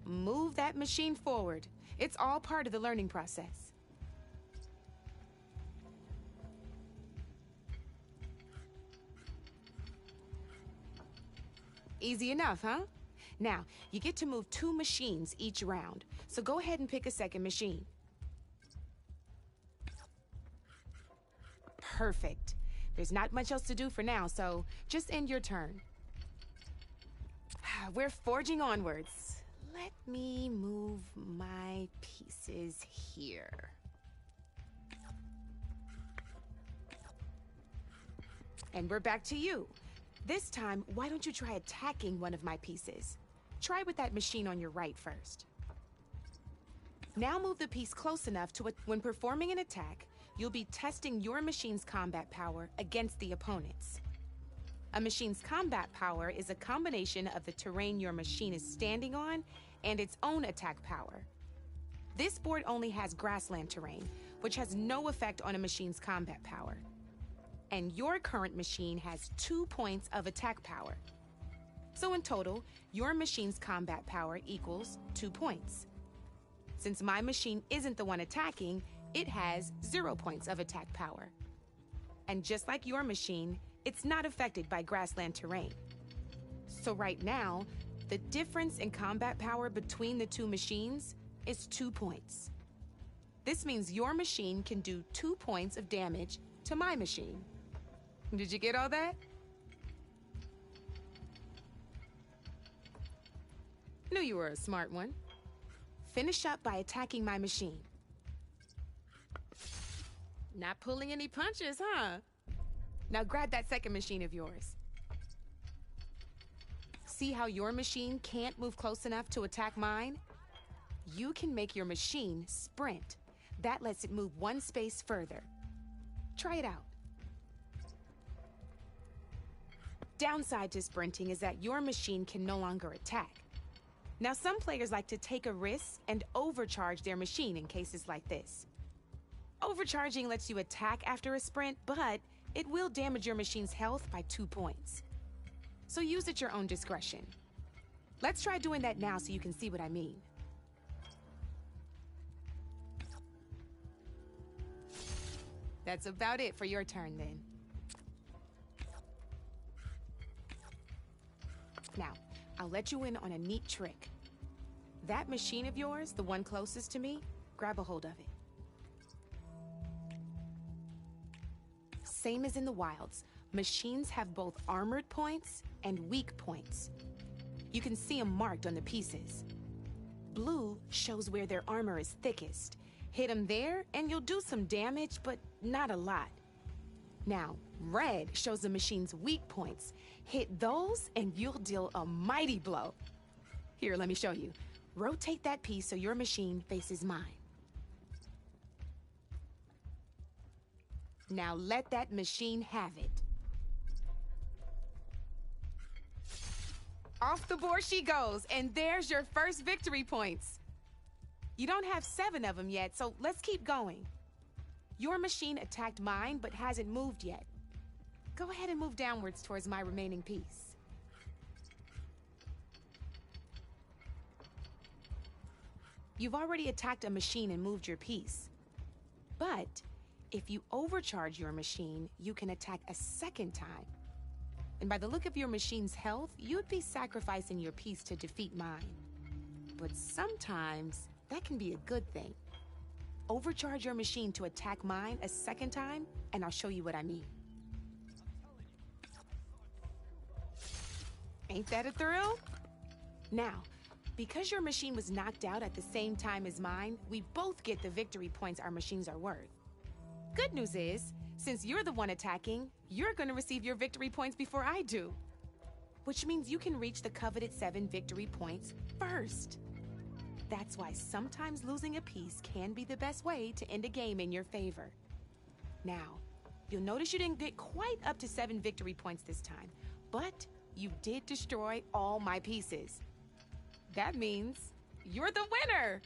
Move that machine forward. It's all part of the learning process. Easy enough, huh? Now, you get to move 2 machines each round, so go ahead and pick a second machine. Perfect. There's not much else to do for now, so just end your turn. We're forging onwards. Let me move my pieces here. And we're back to you. This time, why don't you try attacking one of my pieces? Try with that machine on your right first. Now move the piece close enough to when performing an attack, you'll be testing your machine's combat power against the opponent's. A machine's combat power is a combination of the terrain your machine is standing on and its own attack power. This board only has grassland terrain, which has no effect on a machine's combat power. And your current machine has 2 points of attack power. So in total, your machine's combat power equals 2 points. Since my machine isn't the one attacking, it has 0 points of attack power. And just like your machine, it's not affected by grassland terrain. So right now, the difference in combat power between the 2 machines is 2 points. This means your machine can do 2 points of damage to my machine. Did you get all that? Knew you were a smart one. Finish up by attacking my machine. Not pulling any punches, huh? Now grab that second machine of yours. See how your machine can't move close enough to attack mine? You can make your machine sprint. That lets it move 1 space further. Try it out. Downside to sprinting is that your machine can no longer attack. Now, some players like to take a risk and overcharge their machine in cases like this. Overcharging lets you attack after a sprint, but it will damage your machine's health by 2 points. So use at your own discretion. Let's try doing that now so you can see what I mean. That's about it for your turn, then. Now, I'll let you in on a neat trick. That machine of yours, the one closest to me, grab a hold of it. Same as in the wilds, machines have both armored points and weak points. You can see them marked on the pieces. Blue shows where their armor is thickest. Hit them there, and you'll do some damage, but not a lot. Now, red shows the machine's weak points. Hit those, and you'll deal a mighty blow. Here, let me show you. Rotate that piece so your machine faces mine. Now let that machine have it. Off the board she goes, and there's your first victory points. You don't have 7 of them yet, so let's keep going. Your machine attacked mine, but hasn't moved yet. Go ahead and move downwards towards my remaining piece. You've already attacked a machine and moved your piece. But if you overcharge your machine, you can attack a second time. And by the look of your machine's health, you'd be sacrificing your piece to defeat mine. But sometimes, that can be a good thing. Overcharge your machine to attack mine a second time, and I'll show you what I mean. Ain't that a thrill? Now, because your machine was knocked out at the same time as mine, we both get the victory points our machines are worth. Good news is, since you're the one attacking, you're gonna receive your victory points before I do. Which means you can reach the coveted 7 victory points first. That's why sometimes losing a piece can be the best way to end a game in your favor. Now, you'll notice you didn't get quite up to 7 victory points this time, but you did destroy all my pieces. That means you're the winner!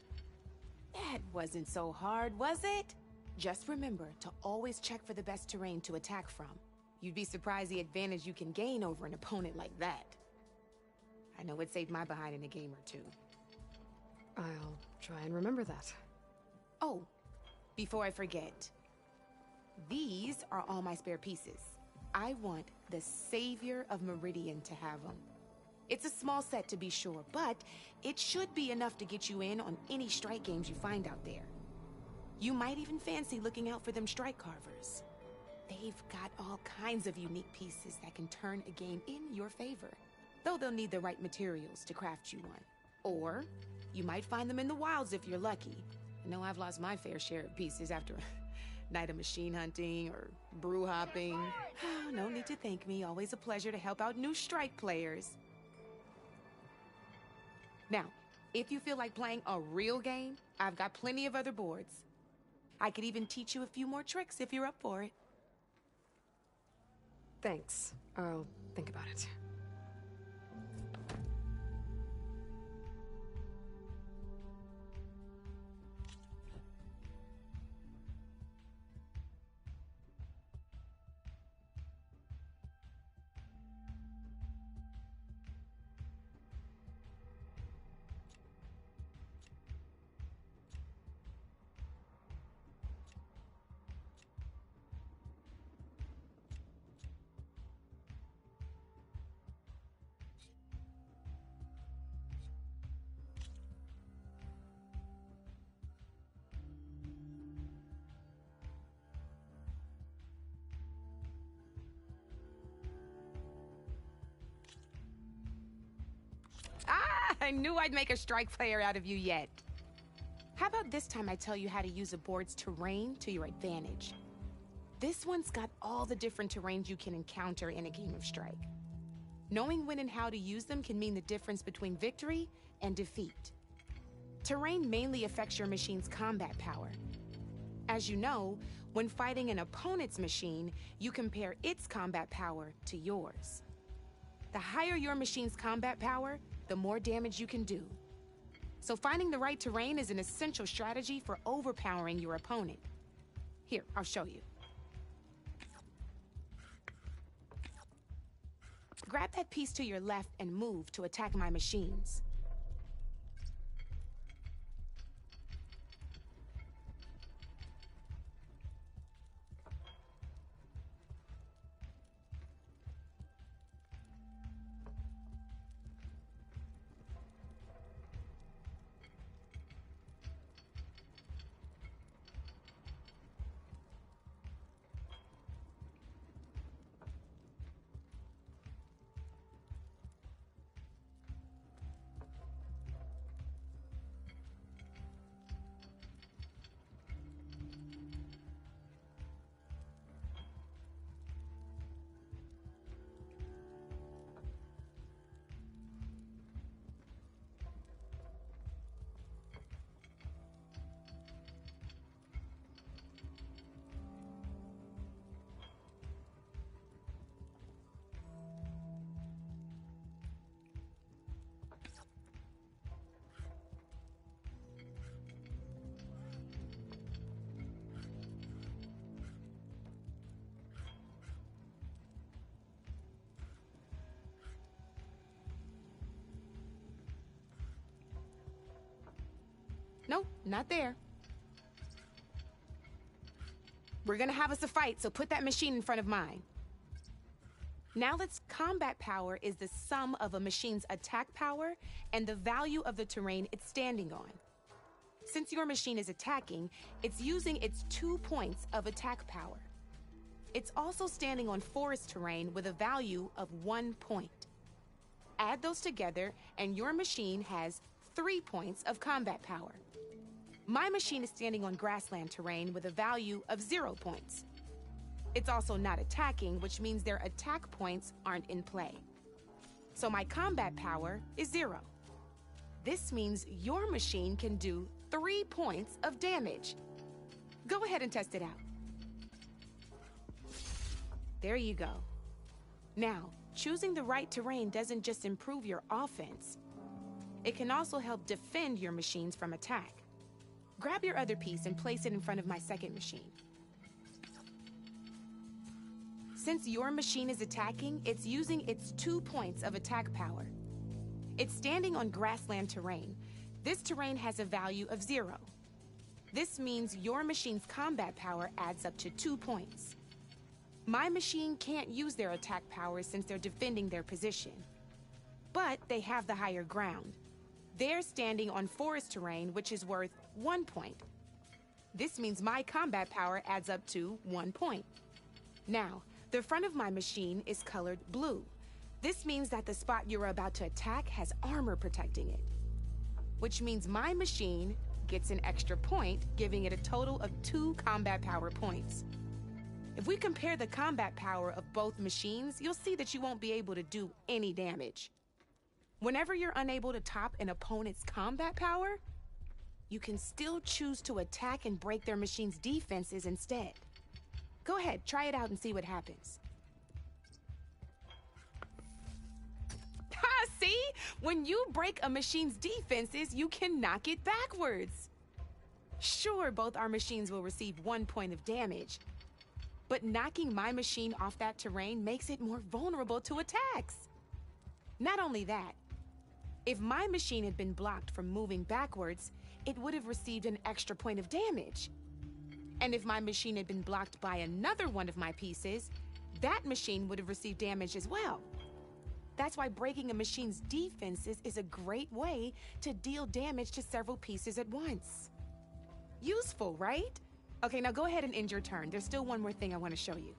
That wasn't so hard, was it? Just remember to always check for the best terrain to attack from. You'd be surprised the advantage you can gain over an opponent like that. I know it saved my behind in a game or two. I'll try and remember that. Oh, before I forget, these are all my spare pieces. I want the Savior of Meridian to have them. It's a small set to be sure, but it should be enough to get you in on any strike games you find out there. You might even fancy looking out for them strike carvers. They've got all kinds of unique pieces that can turn a game in your favor, though they'll need the right materials to craft you one. Or you might find them in the wilds if you're lucky. I know I've lost my fair share of pieces after a night of machine hunting or brew hopping. No need to thank me. Always a pleasure to help out new strike players. Now, if you feel like playing a real game, I've got plenty of other boards. I could even teach you a few more tricks if you're up for it. Thanks. I'll think about it. I knew I'd make a strike player out of you yet. How about this time I tell you how to use a board's terrain to your advantage? This one's got all the different terrains you can encounter in a game of strike. Knowing when and how to use them can mean the difference between victory and defeat. Terrain mainly affects your machine's combat power. As you know, when fighting an opponent's machine, you compare its combat power to yours. The higher your machine's combat power, the more damage you can do. So finding the right terrain is an essential strategy for overpowering your opponent. Here, I'll show you. Grab that piece to your left and move to attack my machines. Nope, not there. We're gonna have us a fight, so put that machine in front of mine. Now combat power is the sum of a machine's attack power and the value of the terrain it's standing on. Since your machine is attacking, it's using its 2 points of attack power. It's also standing on forest terrain with a value of 1 point. Add those together, and your machine has 3 points of combat power. My machine is standing on grassland terrain with a value of 0 points. It's also not attacking, which means their attack points aren't in play. So my combat power is 0. This means your machine can do 3 points of damage. Go ahead and test it out. There you go. Now, choosing the right terrain doesn't just improve your offense. It can also help defend your machines from attack. Grab your other piece and place it in front of my second machine. Since your machine is attacking, it's using its 2 points of attack power. It's standing on grassland terrain. This terrain has a value of 0. This means your machine's combat power adds up to 2 points. My machine can't use their attack powers since they're defending their position. But they have the higher ground. They're standing on forest terrain, which is worth 1 point. This means my combat power adds up to 1 point. Now, the front of my machine is colored blue. This means that the spot you're about to attack has armor protecting it. Which means my machine gets an extra point, giving it a total of 2 combat power points. If we compare the combat power of both machines, you'll see that you won't be able to do any damage. Whenever you're unable to top an opponent's combat power, you can still choose to attack and break their machine's defenses instead. Go ahead, try it out and see what happens. Ha, see? When you break a machine's defenses, you can knock it backwards. Sure, both our machines will receive 1 point of damage, but knocking my machine off that terrain makes it more vulnerable to attacks. Not only that, if my machine had been blocked from moving backwards, it would have received an extra point of damage. And if my machine had been blocked by another one of my pieces, that machine would have received damage as well. That's why breaking a machine's defenses is a great way to deal damage to several pieces at once. Useful, right? Okay, now go ahead and end your turn. There's still one more thing I want to show you.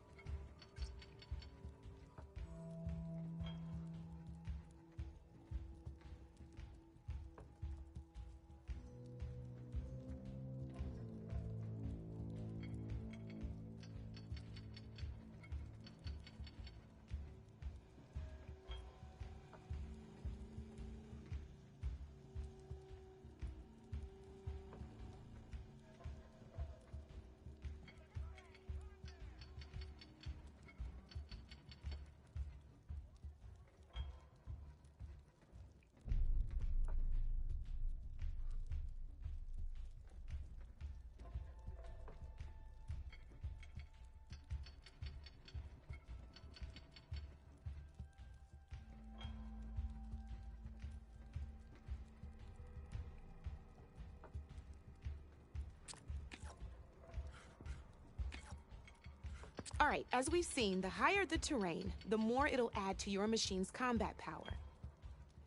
All right, as we've seen, the higher the terrain, the more it'll add to your machine's combat power.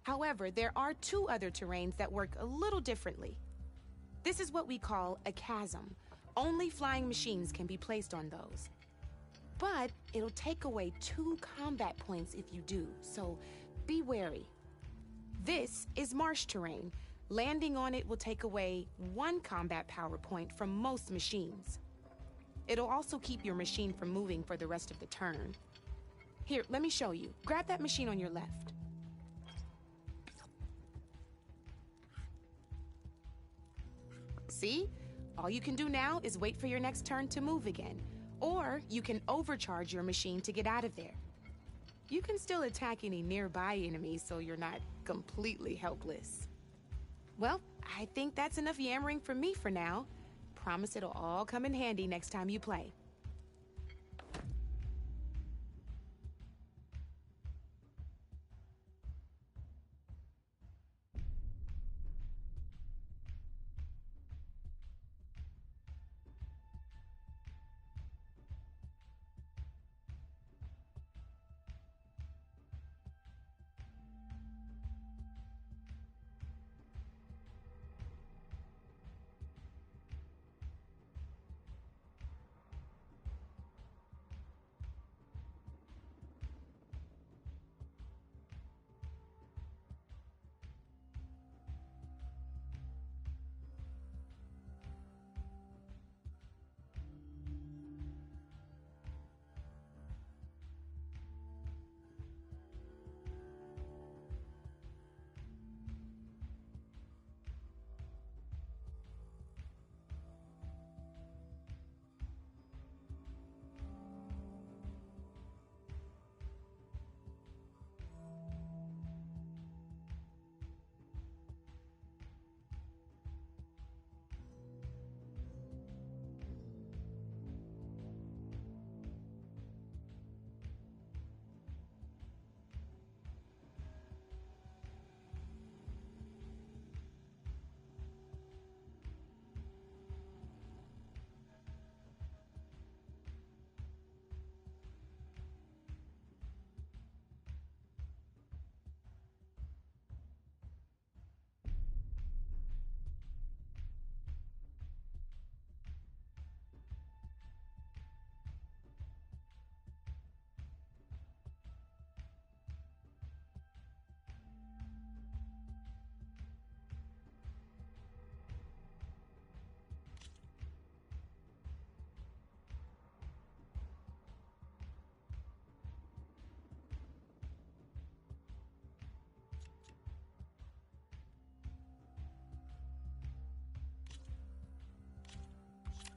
However, there are 2 other terrains that work a little differently. This is what we call a chasm. Only flying machines can be placed on those. But it'll take away 2 combat points if you do, so be wary. This is marsh terrain. Landing on it will take away 1 combat power point from most machines. It'll also keep your machine from moving for the rest of the turn. Here, let me show you. Grab that machine on your left. See? All you can do now is wait for your next turn to move again. Or you can overcharge your machine to get out of there. You can still attack any nearby enemies so you're not completely helpless. Well, I think that's enough yammering from me for now. Promise it'll all come in handy next time you play.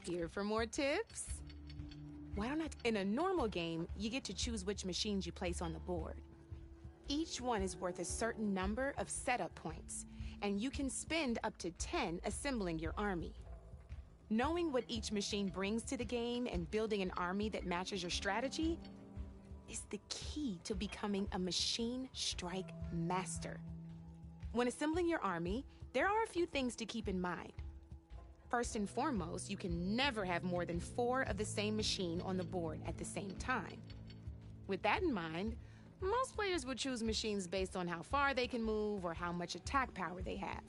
Here for more tips? Why don't I... In a normal game, you get to choose which machines you place on the board. Each one is worth a certain number of setup points, and you can spend up to 10 assembling your army. Knowing what each machine brings to the game and building an army that matches your strategy is the key to becoming a machine strike master. When assembling your army, there are a few things to keep in mind. First and foremost, you can never have more than 4 of the same machine on the board at the same time. With that in mind, most players would choose machines based on how far they can move or how much attack power they have.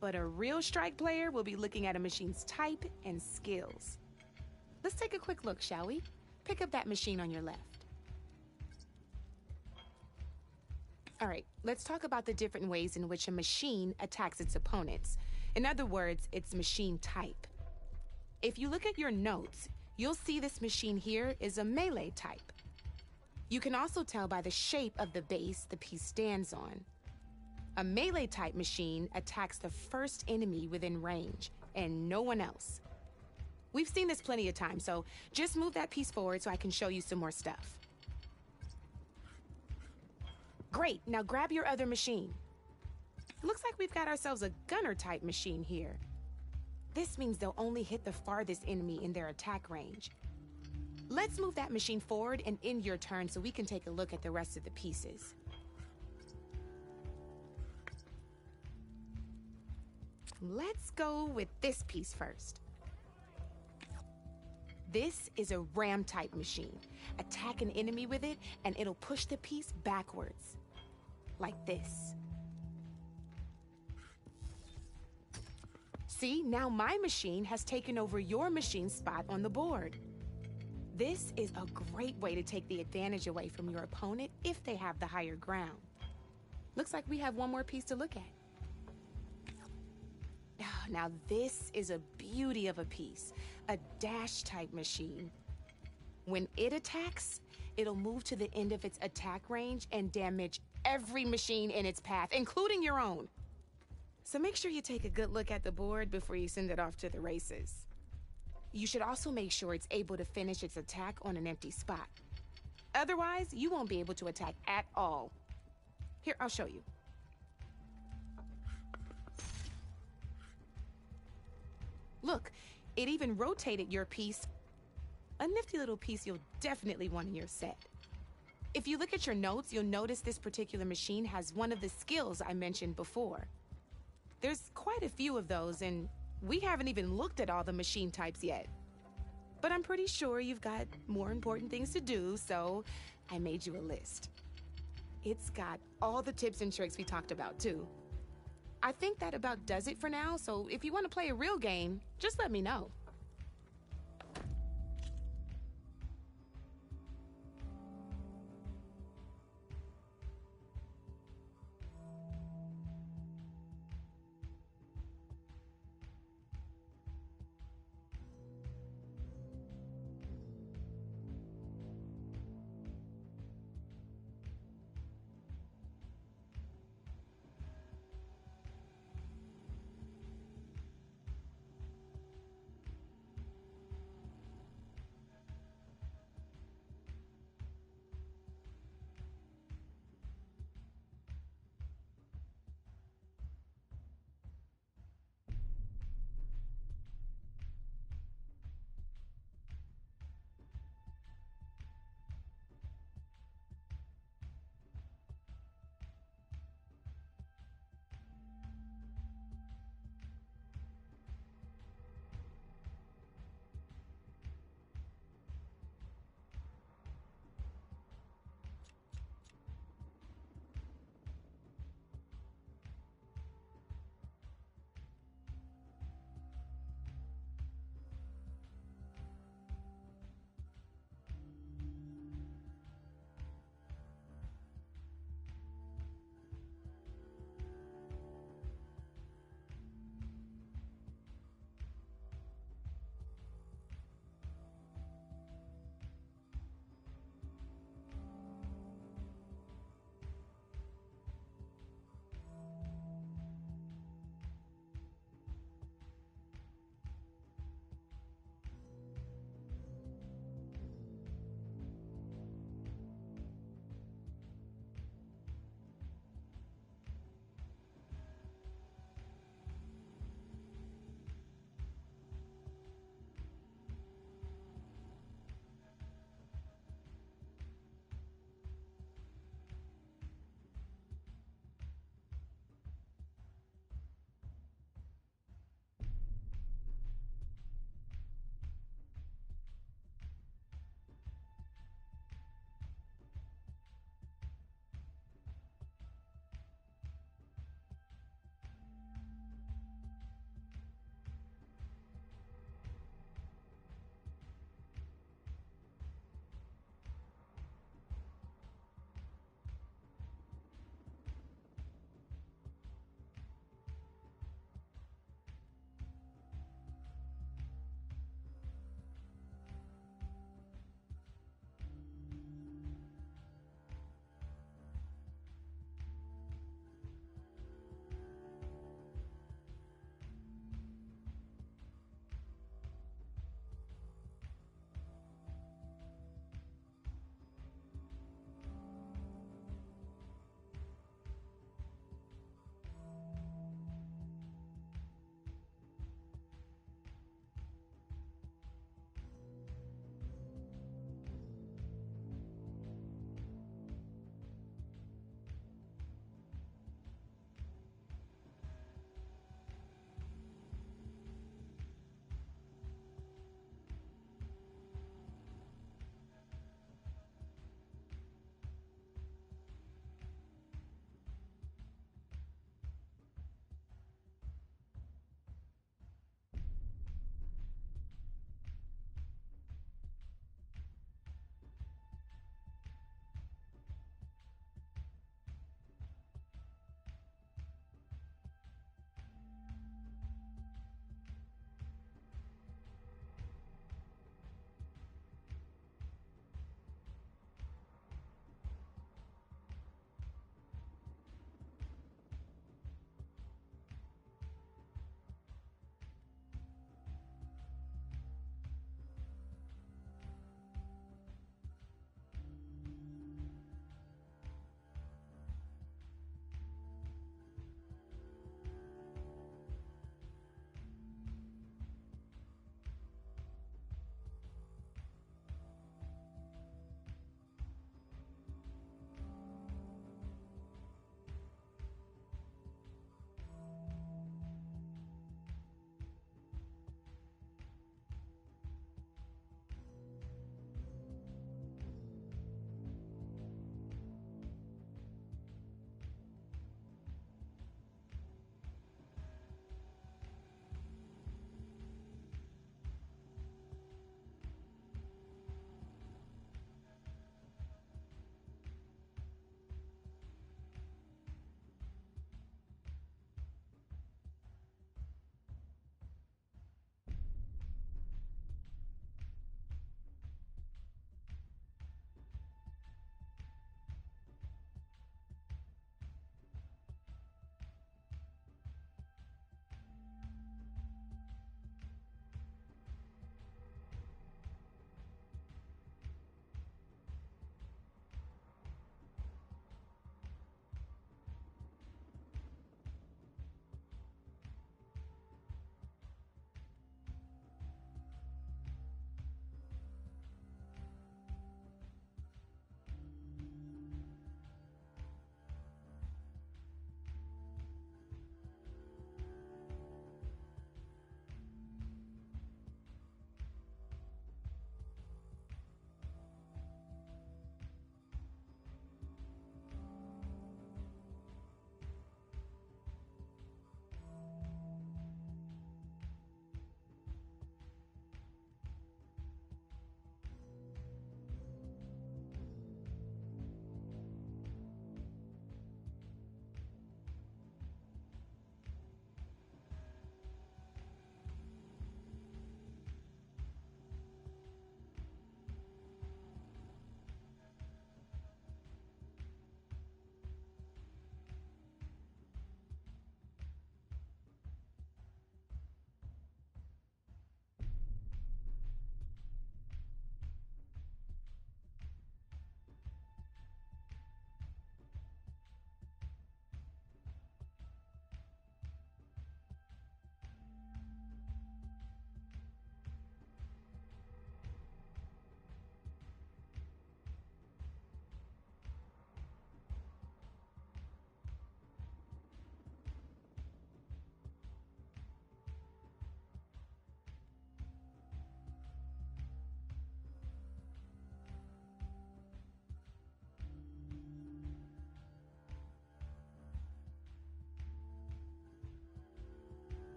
But a real strike player will be looking at a machine's type and skills. Let's take a quick look, shall we? Pick up that machine on your left. All right, let's talk about the different ways in which a machine attacks its opponents. In other words, its machine type. If you look at your notes, you'll see this machine here is a melee type. You can also tell by the shape of the base the piece stands on. A melee type machine attacks the first enemy within range, and no one else. We've seen this plenty of times, so just move that piece forward so I can show you some more stuff. Great, now grab your other machine. Looks like we've got ourselves a gunner type machine here. This means they'll only hit the farthest enemy in their attack range. Let's move that machine forward and end your turn so we can take a look at the rest of the pieces. Let's go with this piece first. This is a ram type machine. Attack an enemy with it and it'll push the piece backwards. Like this. See, now my machine has taken over your machine's spot on the board. This is a great way to take the advantage away from your opponent if they have the higher ground. Looks like we have one more piece to look at. Now this is a beauty of a piece, a dash type machine. When it attacks, it'll move to the end of its attack range and damage every machine in its path, including your own. So make sure you take a good look at the board before you send it off to the races. You should also make sure it's able to finish its attack on an empty spot. Otherwise, you won't be able to attack at all. Here, I'll show you. Look, it even rotated your piece. A nifty little piece you'll definitely want in your set. If you look at your notes, you'll notice this particular machine has one of the skills I mentioned before. There's quite a few of those, and we haven't even looked at all the machine types yet. But I'm pretty sure you've got more important things to do, so I made you a list. It's got all the tips and tricks we talked about, too. I think that about does it for now, so if you want to play a real game, just let me know.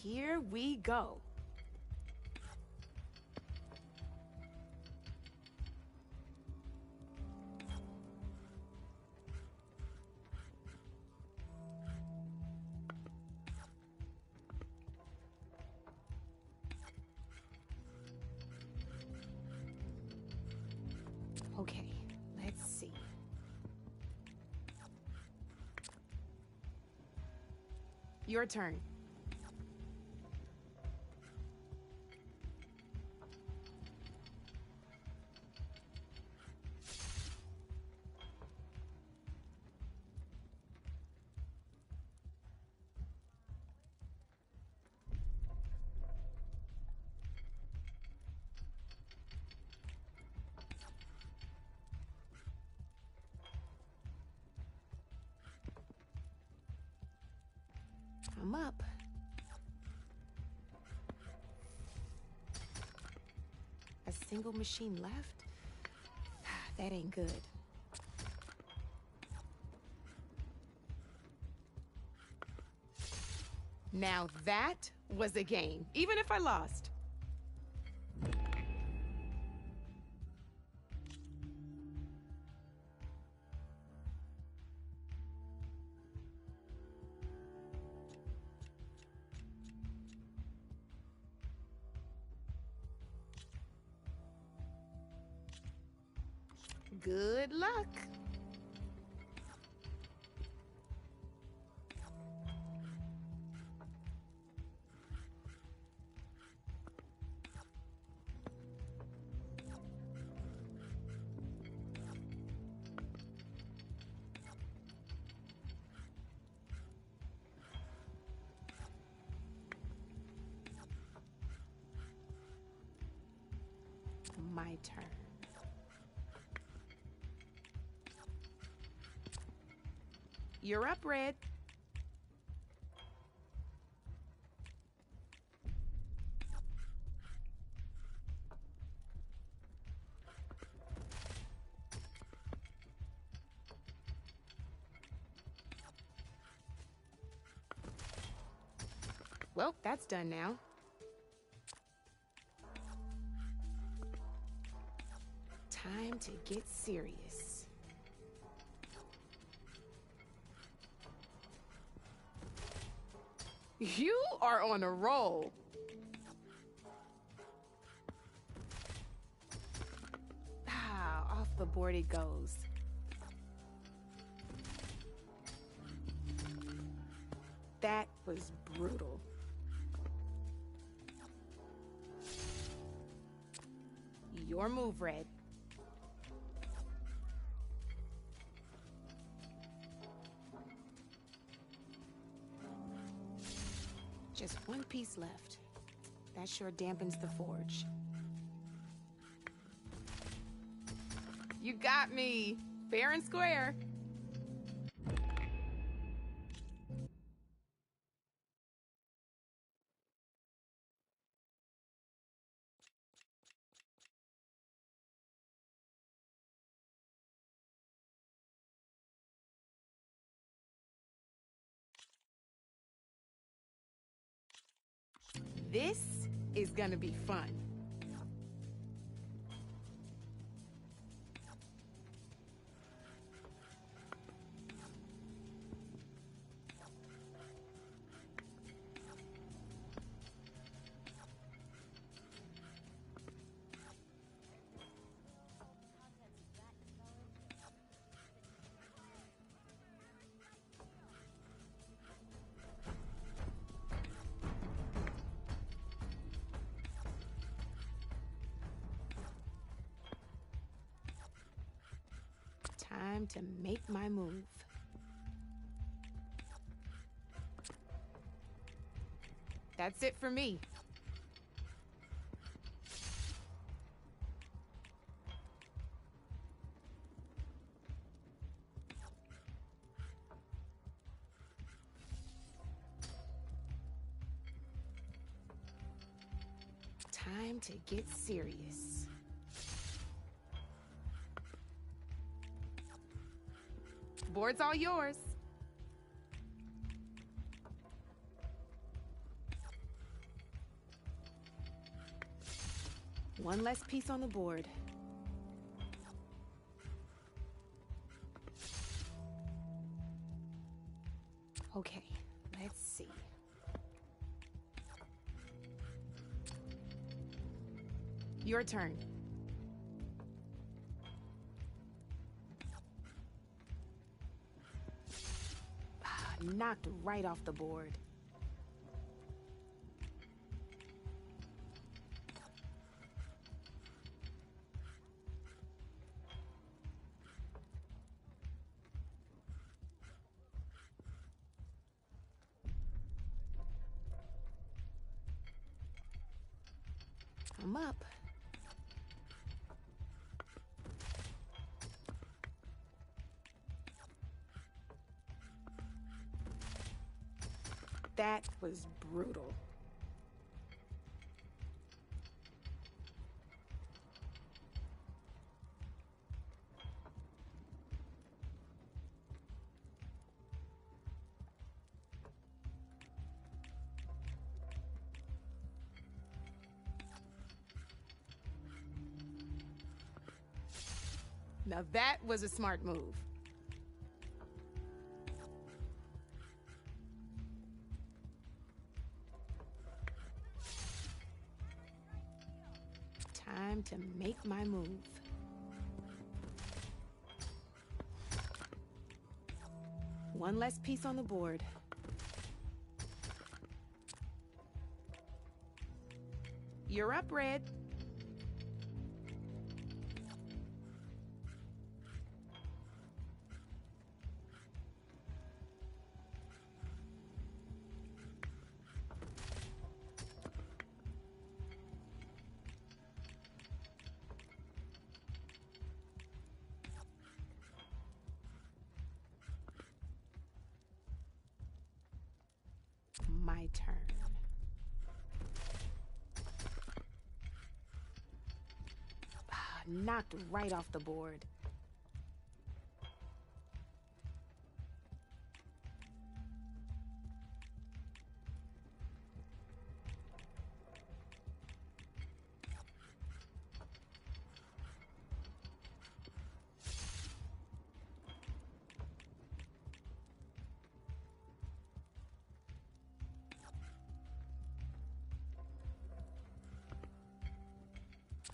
Here we go. Okay, let's see. Your turn. I'm up. A single machine left? That ain't good. Now that was a game, even if I lost. Good luck. My turn. You're up, Red. Well, that's done now. Time to get serious. You are on a roll. Ah, off the board it goes. That was brutal. Your move, Red. Just one piece left. That sure dampens the forge. You got me! Fair and square. This is gonna be fun. Time to make my move. That's it for me. Time to get serious. Board's all yours. One less piece on the board. Okay, let's see. Your turn. Knocked right off the board. I'm up. That was brutal. Now that was a smart move. Time to make my move. One less piece on the board. You're up, Red. My turn. Knocked right off the board.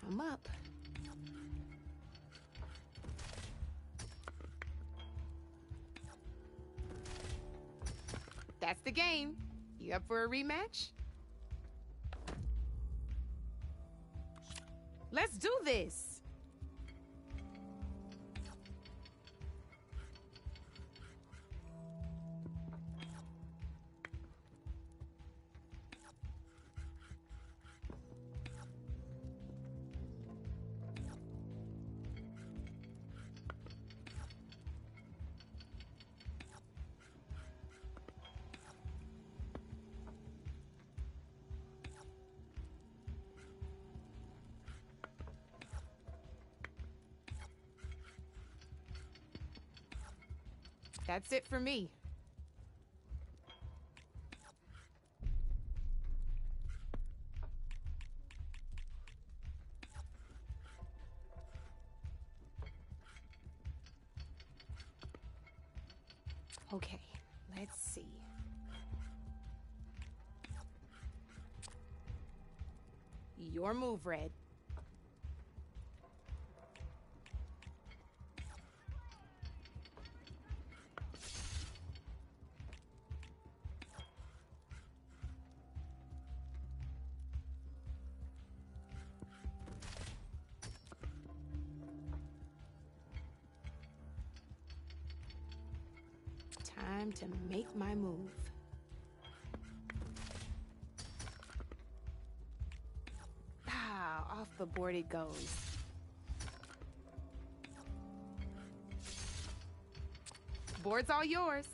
I'm up. That's the game. You up for a rematch? Let's do this. That's it for me. Okay, let's see. Your move, Red. Time to make my move. Off the board it goes. Board's all yours.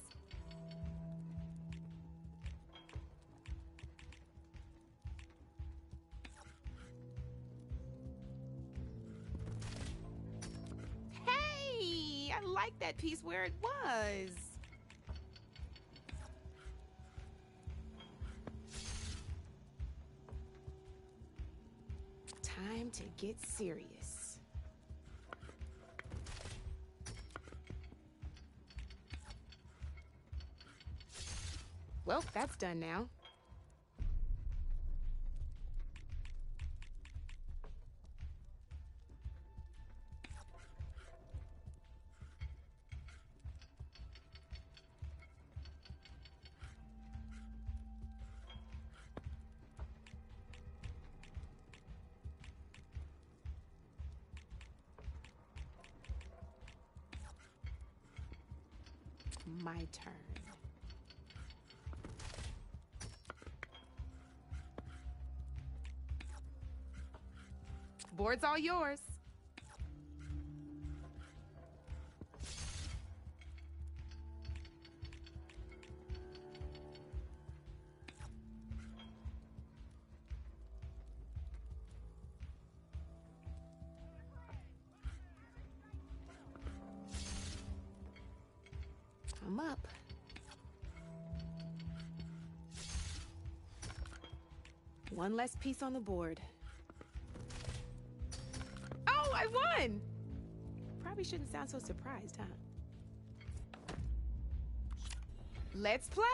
Hey, I like that piece where it was. Time to get serious. Well, that's done now. My turn. Board's all yours. I'm up. One less piece on the board. Oh, I won! Probably shouldn't sound so surprised, huh? Let's play!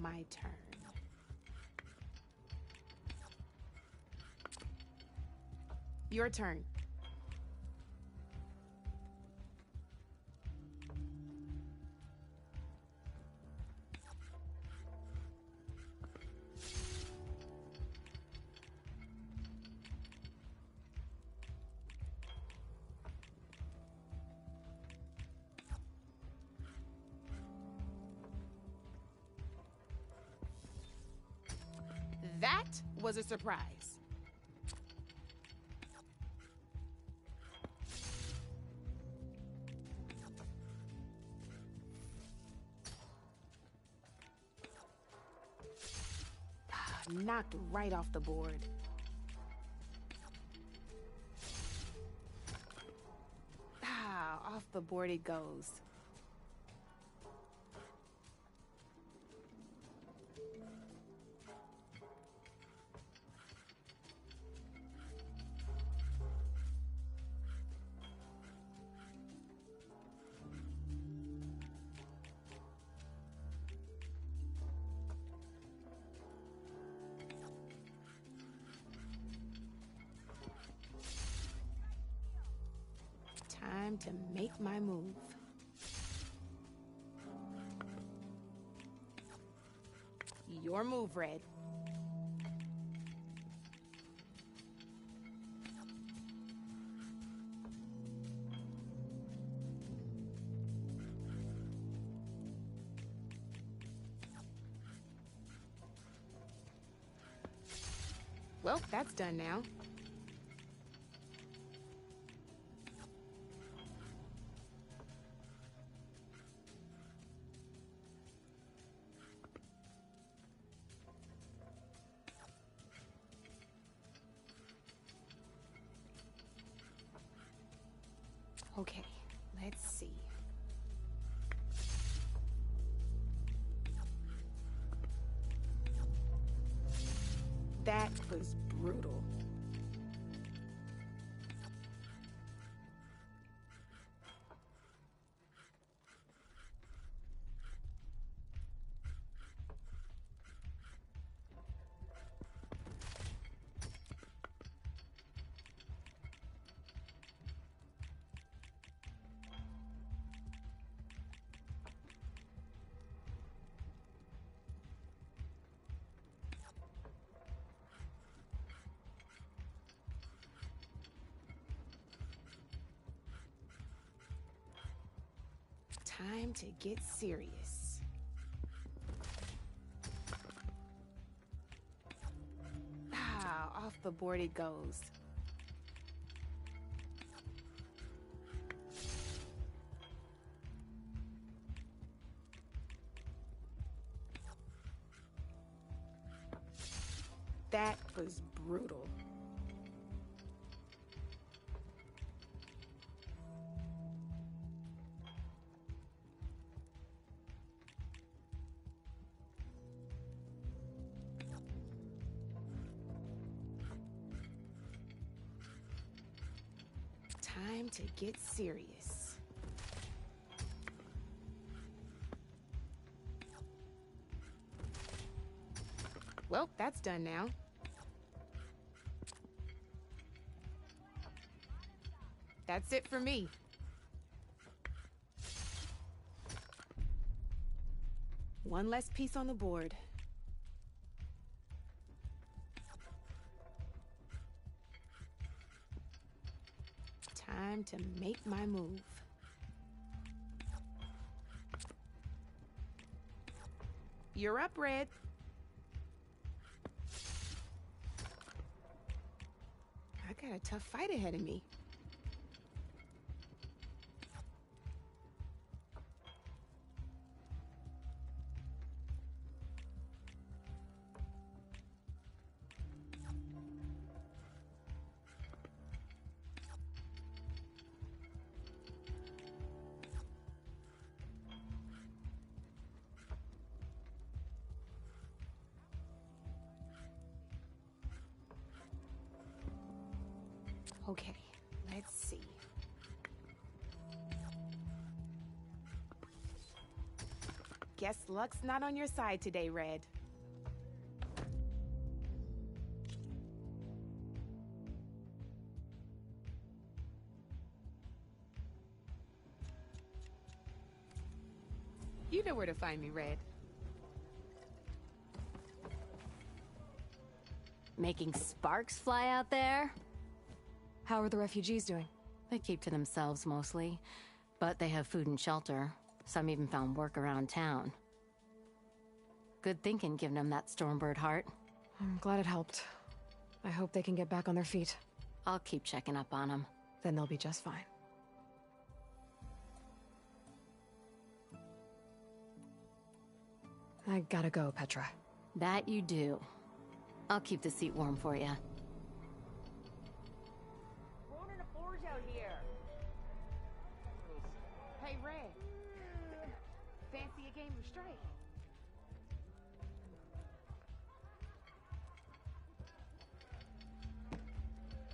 My turn. Your turn. That was a surprise. Knocked right off the board. Off the board it goes. Time to make my move. Your move, Red. Well, that's done now. Okay, let's see. That was brutal. Time to get serious. Ah, off the board it goes. That was brutal. Time to get serious. Well, that's done now. That's it for me. One less piece on the board. Time to make my move. You're up, Red. I got a tough fight ahead of me. Okay, let's see. Guess luck's not on your side today, Red. You know where to find me, Red. Making sparks fly out there? How are the refugees doing? They keep to themselves mostly, but they have food and shelter. Some even found work around town. Good thinking, giving them that Stormbird heart. I'm glad it helped. I hope they can get back on their feet. I'll keep checking up on them. Then they'll be just fine. I gotta go, Petra. That you do. I'll keep the seat warm for you. Hey, Red. Fancy a game of straight?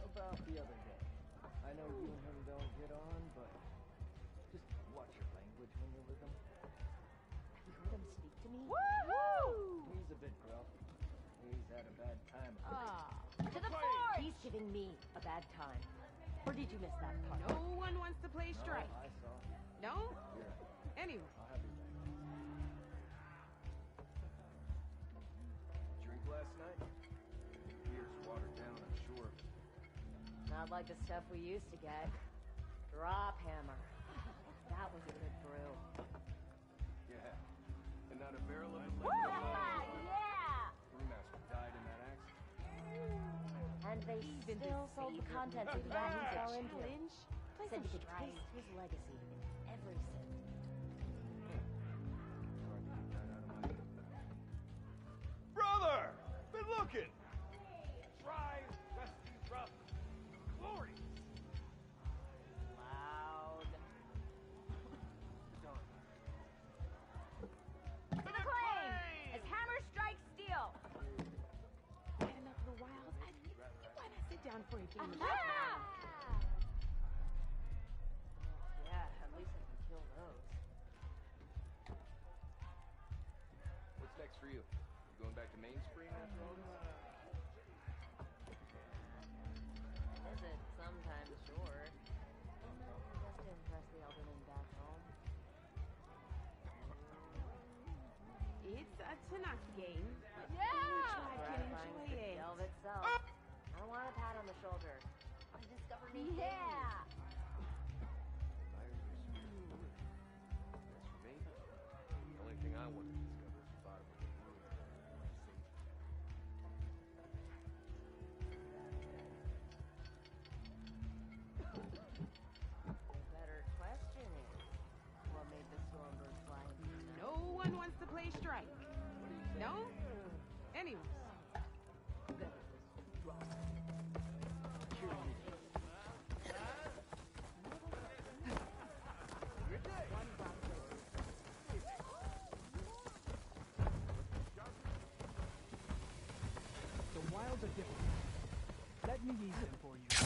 About the other day. I know you and him don't get on, but just watch your language when you're with him. Have you heard him speak to me? Woohoo! He's a bit gruff. He's had a bad time. To the forge! He's giving me a bad time. Or did you miss that part? No one wants to play strike. I saw. No? You're right. Anyway. I'll have your back. Drink last night? Beer's watered down, I'm sure. Not like the stuff we used to get. Drop hammer. That was a good brew. Yeah. And not a barrel of it Woo! left. Yeah! Brewmaster died in that accident. And they still sold the contents of that he fell into. Said you could taste his legacy in every sip. Brother! Been looking! Dry, dusty, rough, glorious! Loud. To the claim! As hammer strikes steel! Had enough of the wilds. Why not sit down for a game of Yeah, at least I can kill those. What's next for you? You going back to Mainspring after all this? Visit sometimes short. Just to impress the alderman back home. It's a Tanakh game. Yeah! I can Gratifying enjoy to it. delve itself. I don't want a pat on the shoulder. To discover new things. No? Anyways. The wilds are difficult. Let me ease them for you.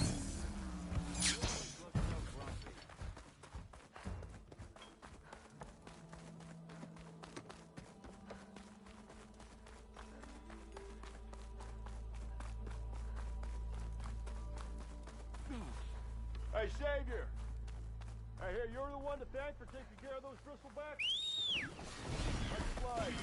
Hey, Savior! I hear you're the one to thank for taking care of those bristlebacks? Let's slide.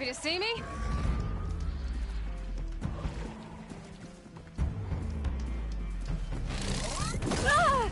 Happy to see me? Ah!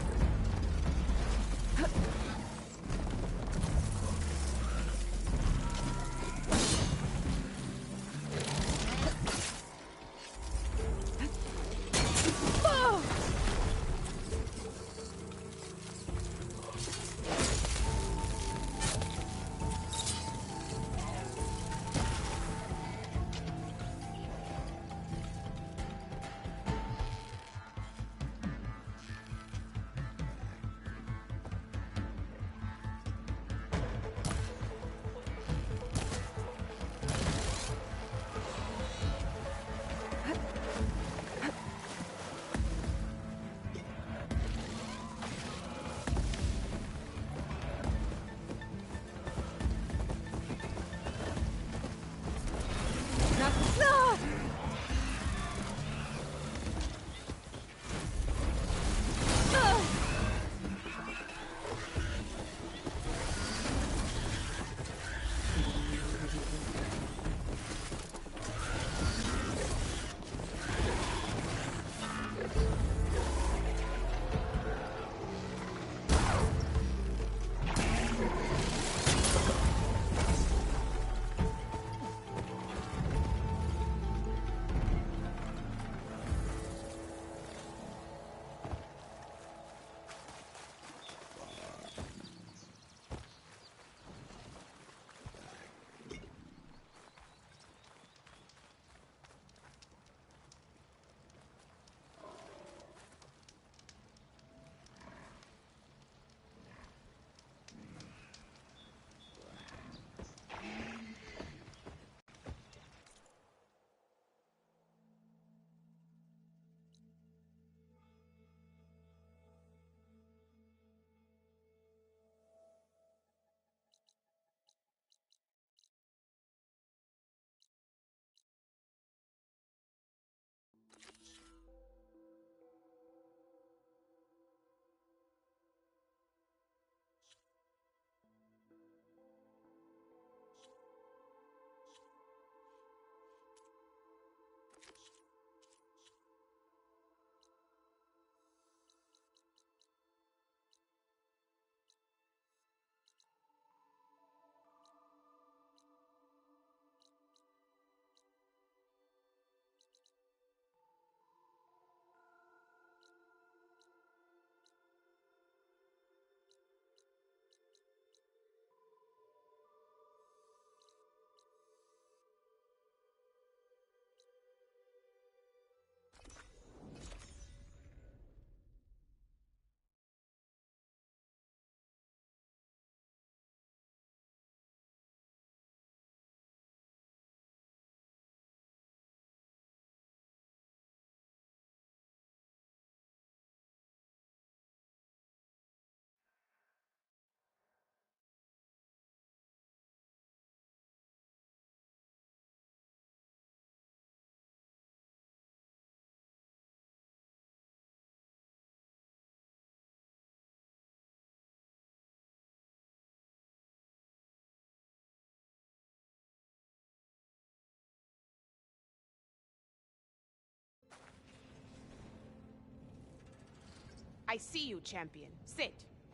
I see you, champion. Sit,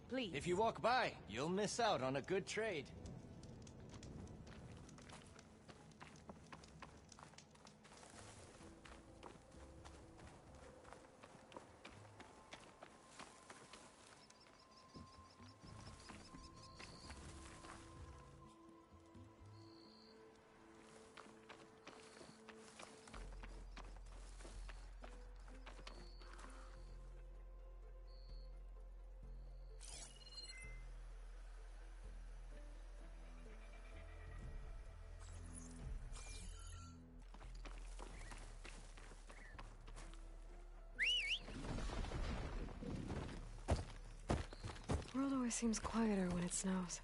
please. If you walk by, you'll miss out on a good trade. The world always seems quieter when it snows.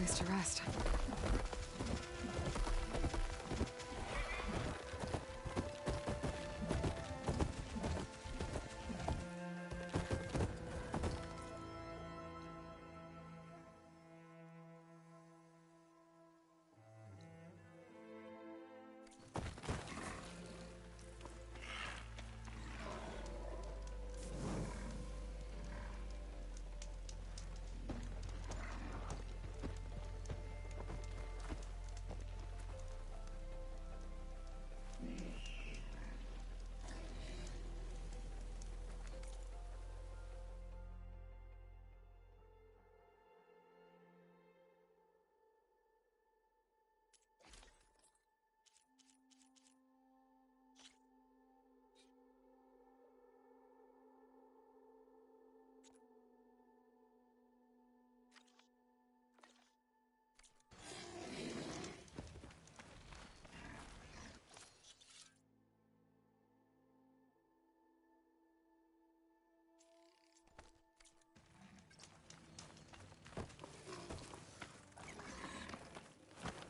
place to rest.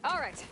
All right.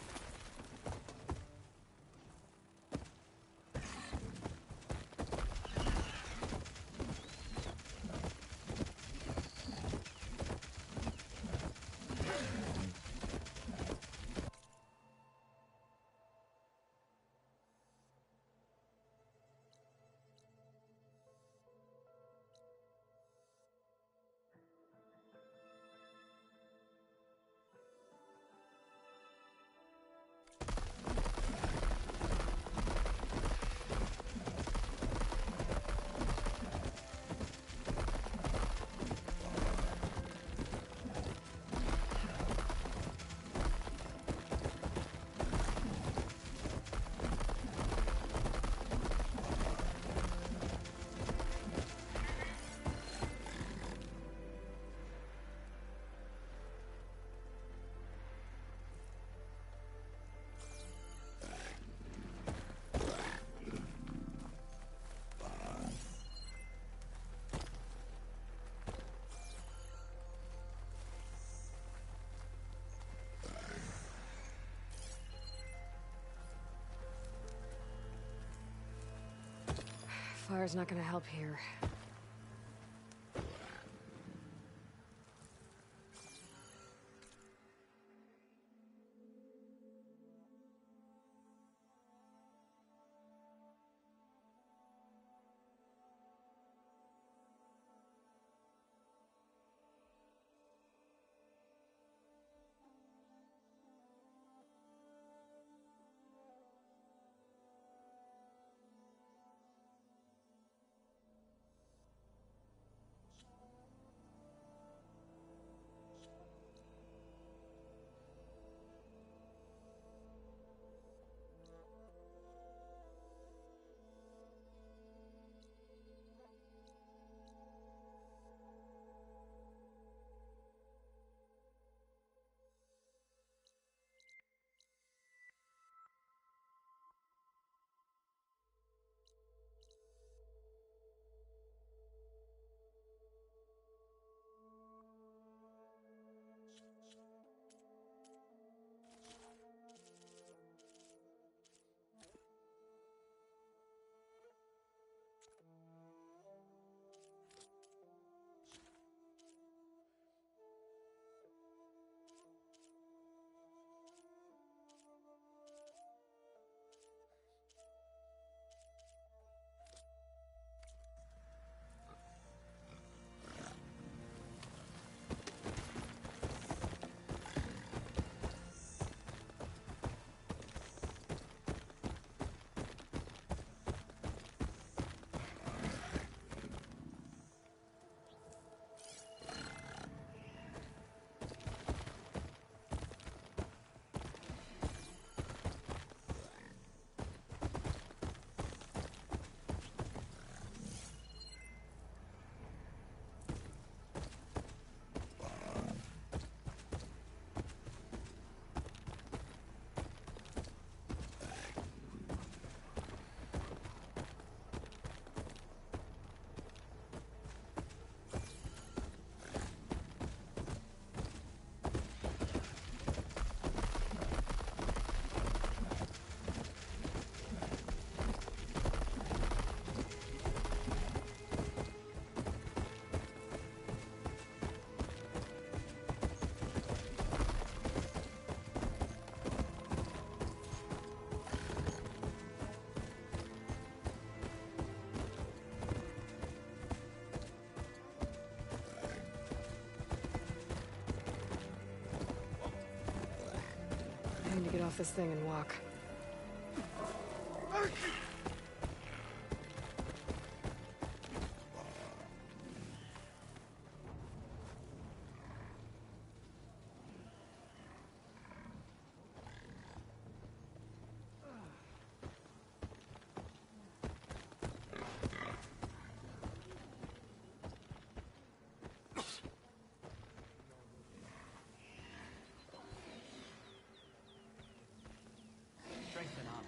Fire's not gonna help here. Get off this thing and walk. Strengthen up.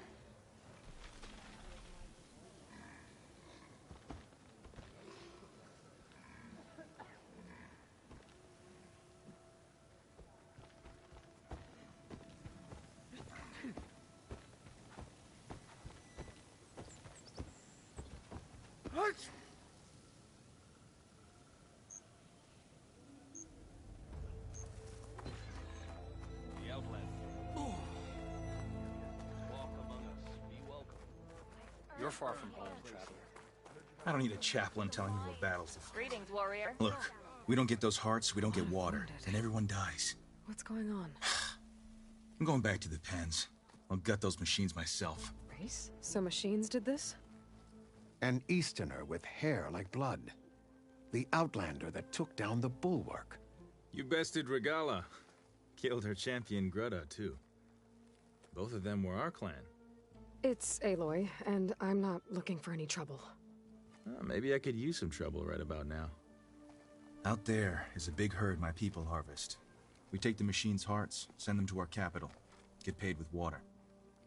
The outlet. Walk among us. Be welcome. You're far from home, traveler. I don't need a chaplain telling me what battles to fight. Greetings, warrior. Look, we don't get those hearts, we don't get water, and everyone dies. What's going on? I'm going back to the pens. I'll gut those machines myself. Race? So machines did this? An Easterner with hair like blood. The Outlander that took down the bulwark. You bested Regala. Killed her champion Greta, too. Both of them were our clan. It's Aloy, and I'm not looking for any trouble. Maybe I could use some trouble right about now. Out there is a big herd my people harvest. We take the machines' hearts, send them to our capital, get paid with water.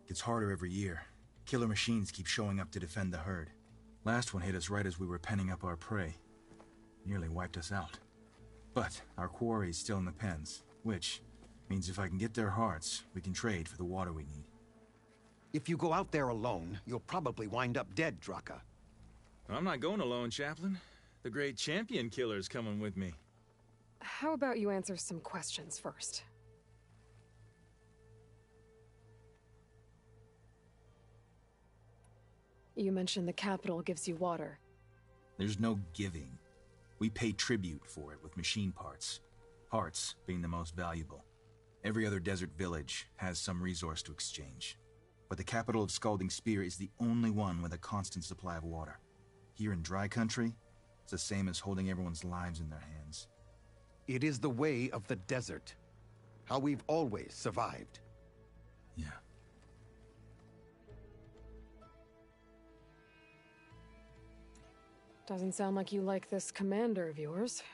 Gets harder every year. Killer machines keep showing up to defend the herd. Last one hit us right as we were penning up our prey. Nearly wiped us out. But our quarry is still in the pens, which means if I can get their hearts, we can trade for the water we need. If you go out there alone, you'll probably wind up dead, Draka. I'm not going alone, Chaplain. The great champion killer's coming with me. How about you answer some questions first? You mentioned the capital gives you water. There's no giving. We pay tribute for it with machine parts. Hearts being the most valuable. Every other desert village has some resource to exchange. But the capital of Scalding Spear is the only one with a constant supply of water. Here in dry country, it's the same as holding everyone's lives in their hands. It is the way of the desert. How we've always survived. Yeah. Doesn't sound like you like this commander of yours.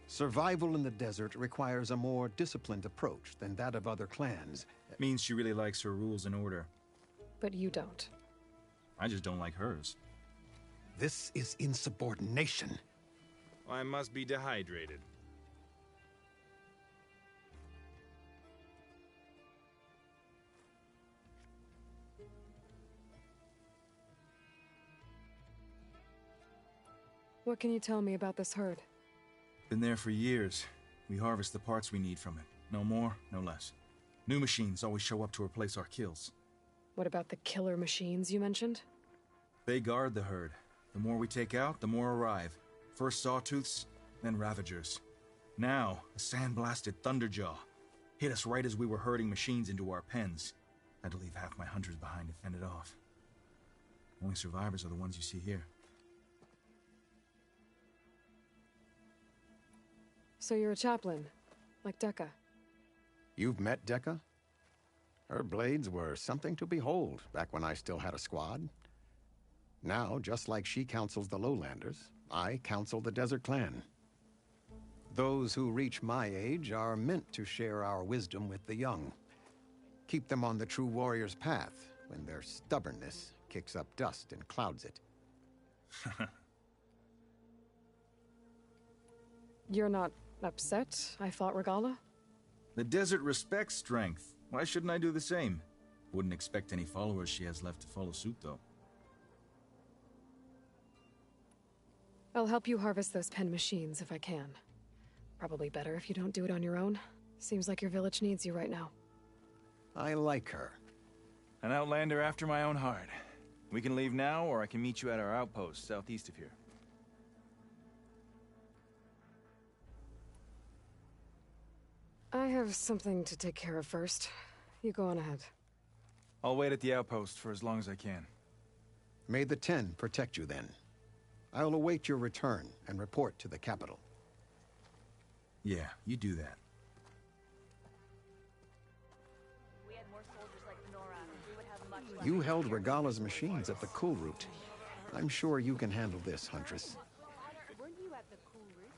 Survival in the desert requires a more disciplined approach than that of other clans. It means she really likes her rules and order. But you don't. I just don't like hers. This is insubordination. I must be dehydrated. What can you tell me about this herd? Been there for years. We harvest the parts we need from it. No more, no less. New machines always show up to replace our kills. What about the killer machines you mentioned? They guard the herd. The more we take out, the more arrive. First sawtooths, then ravagers. Now, a sand-blasted thunderjaw. Hit us right as we were herding machines into our pens. Had to leave half my hunters behind to fend it off. Only survivors are the ones you see here. So you're a chaplain, like Dekka. You've met Dekka? Her blades were something to behold back when I still had a squad. Now, just like she counsels the Lowlanders, I counsel the Desert Clan. Those who reach my age are meant to share our wisdom with the young. Keep them on the true warrior's path when their stubbornness kicks up dust and clouds it. You're not upset I fought Regala? The desert respects strength. Why shouldn't I do the same? Wouldn't expect any followers she has left to follow suit, though. I'll help you harvest those pen machines if I can. Probably better if you don't do it on your own. Seems like your village needs you right now. I like her. An outlander after my own heart. We can leave now, or I can meet you at our outpost southeast of here. I have something to take care of first. You go on ahead. I'll wait at the outpost for as long as I can. May the 10 protect you then. I'll await your return and report to the capital. Yeah, you do that. We had more soldiers like Nora, we would have much less. You held Regala's machines at the cool route. I'm sure you can handle this, Huntress. Weren't you at the cool route?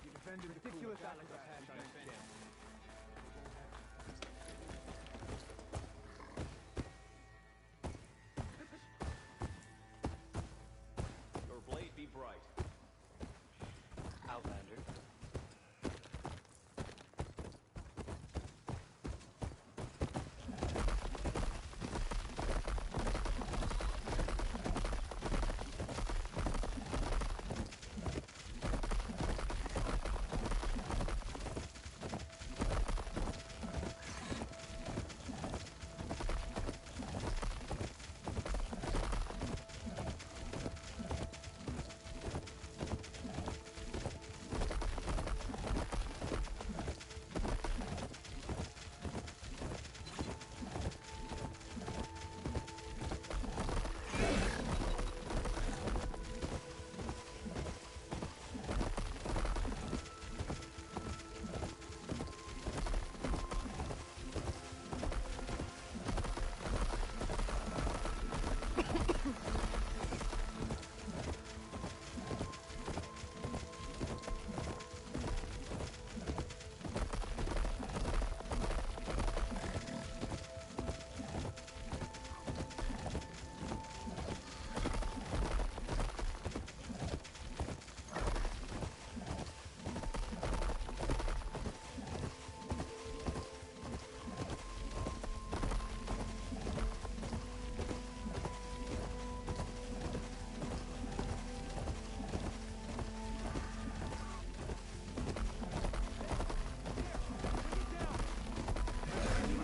You defended ridiculous Your blade be bright. Outlander.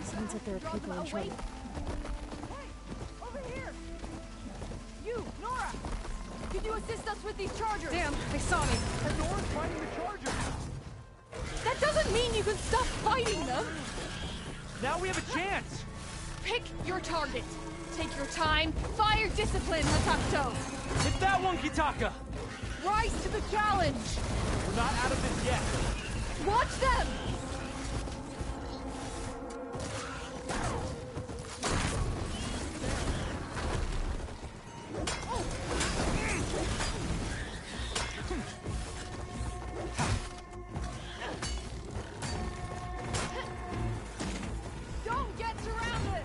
Sounds like there are people in trouble. Over here! You, Nora! Can you assist us with these chargers? Damn, they saw me. And Nora's fighting the chargers! That doesn't mean you can stop fighting them! Now we have a chance! Pick your target. Take your time. Fire discipline, Hatakto. Hit that one, Kitaka! Rise to the challenge! We're not out of this yet. Watch them! Don't get surrounded!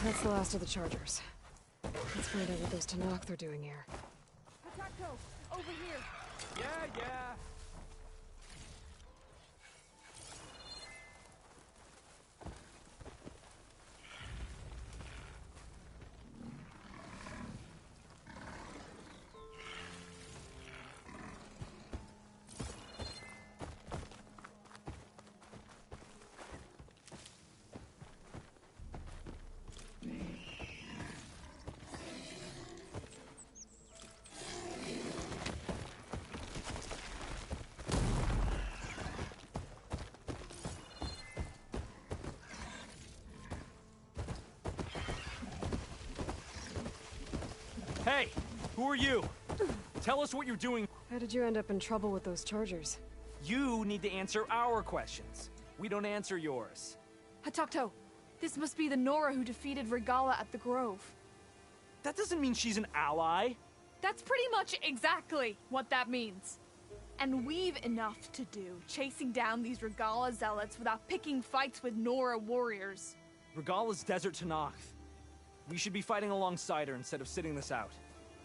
That's the last of the chargers. Let's find out what those Tanakh are doing here. Hatakto, over here! Yeah. Hey, who are you? Tell us what you're doing. How did you end up in trouble with those chargers? You need to answer our questions. We don't answer yours. Hatakto, this must be the Nora who defeated Regala at the Grove. That doesn't mean she's an ally. That's pretty much exactly what that means. And we've enough to do chasing down these Regala zealots without picking fights with Nora warriors. Regala's Desert Tanakh. We should be fighting alongside her instead of sitting this out.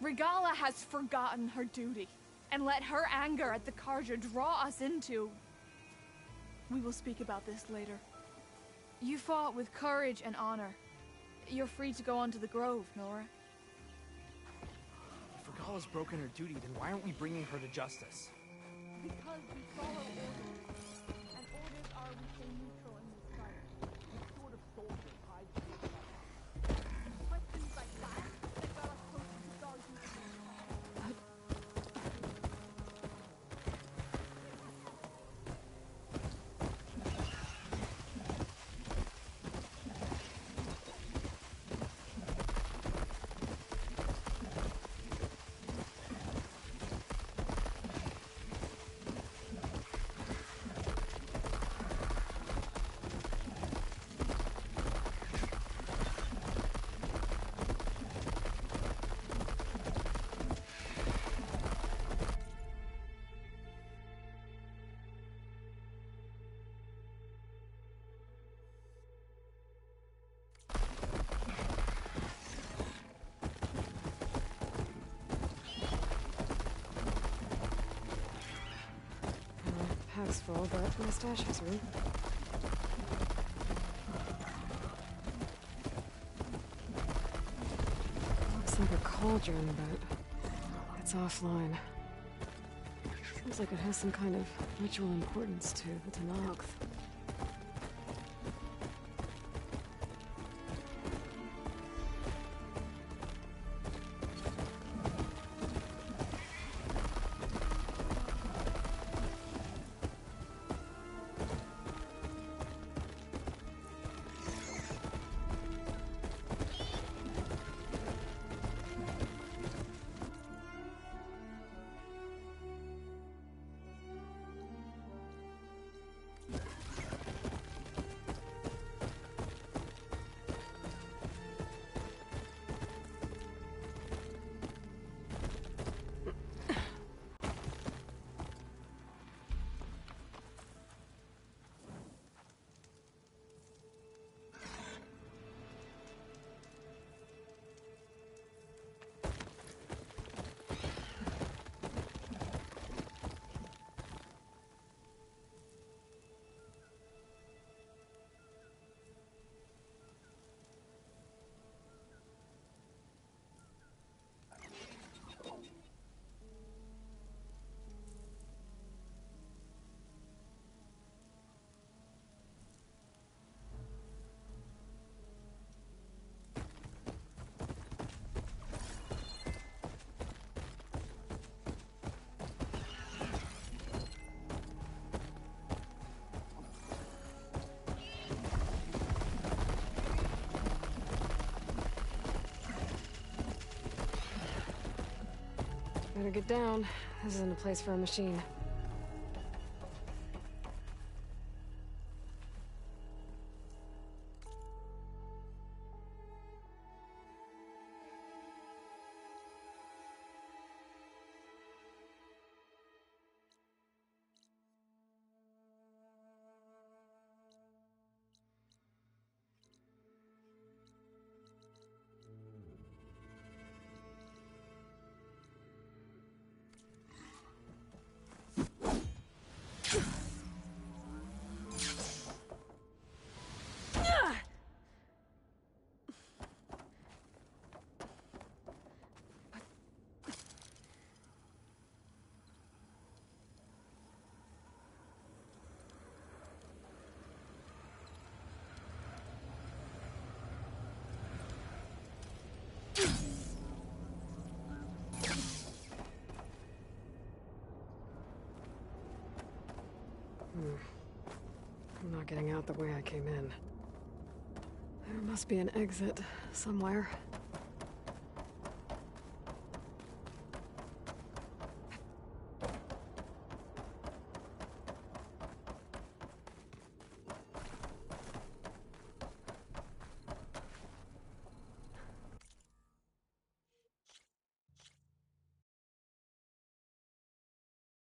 Regala has forgotten her duty and let her anger at the Carja draw us into... We will speak about this later. You fought with courage and honor. You're free to go on to the Grove, Nora. I Regala's broken her duty, then why aren't we bringing her to justice? Because we follow orders. And orders are we stay neutral in this fight. What sort of soldier hides the Questions like that got us close to the dogs and Pack's full, but my stash has room. Looks like a cauldron, but it's offline. Seems like it has some kind of ritual importance to the Tanakh. Better get down. This isn't a place for a machine. I'm not getting out the way I came in. There must be an exit somewhere.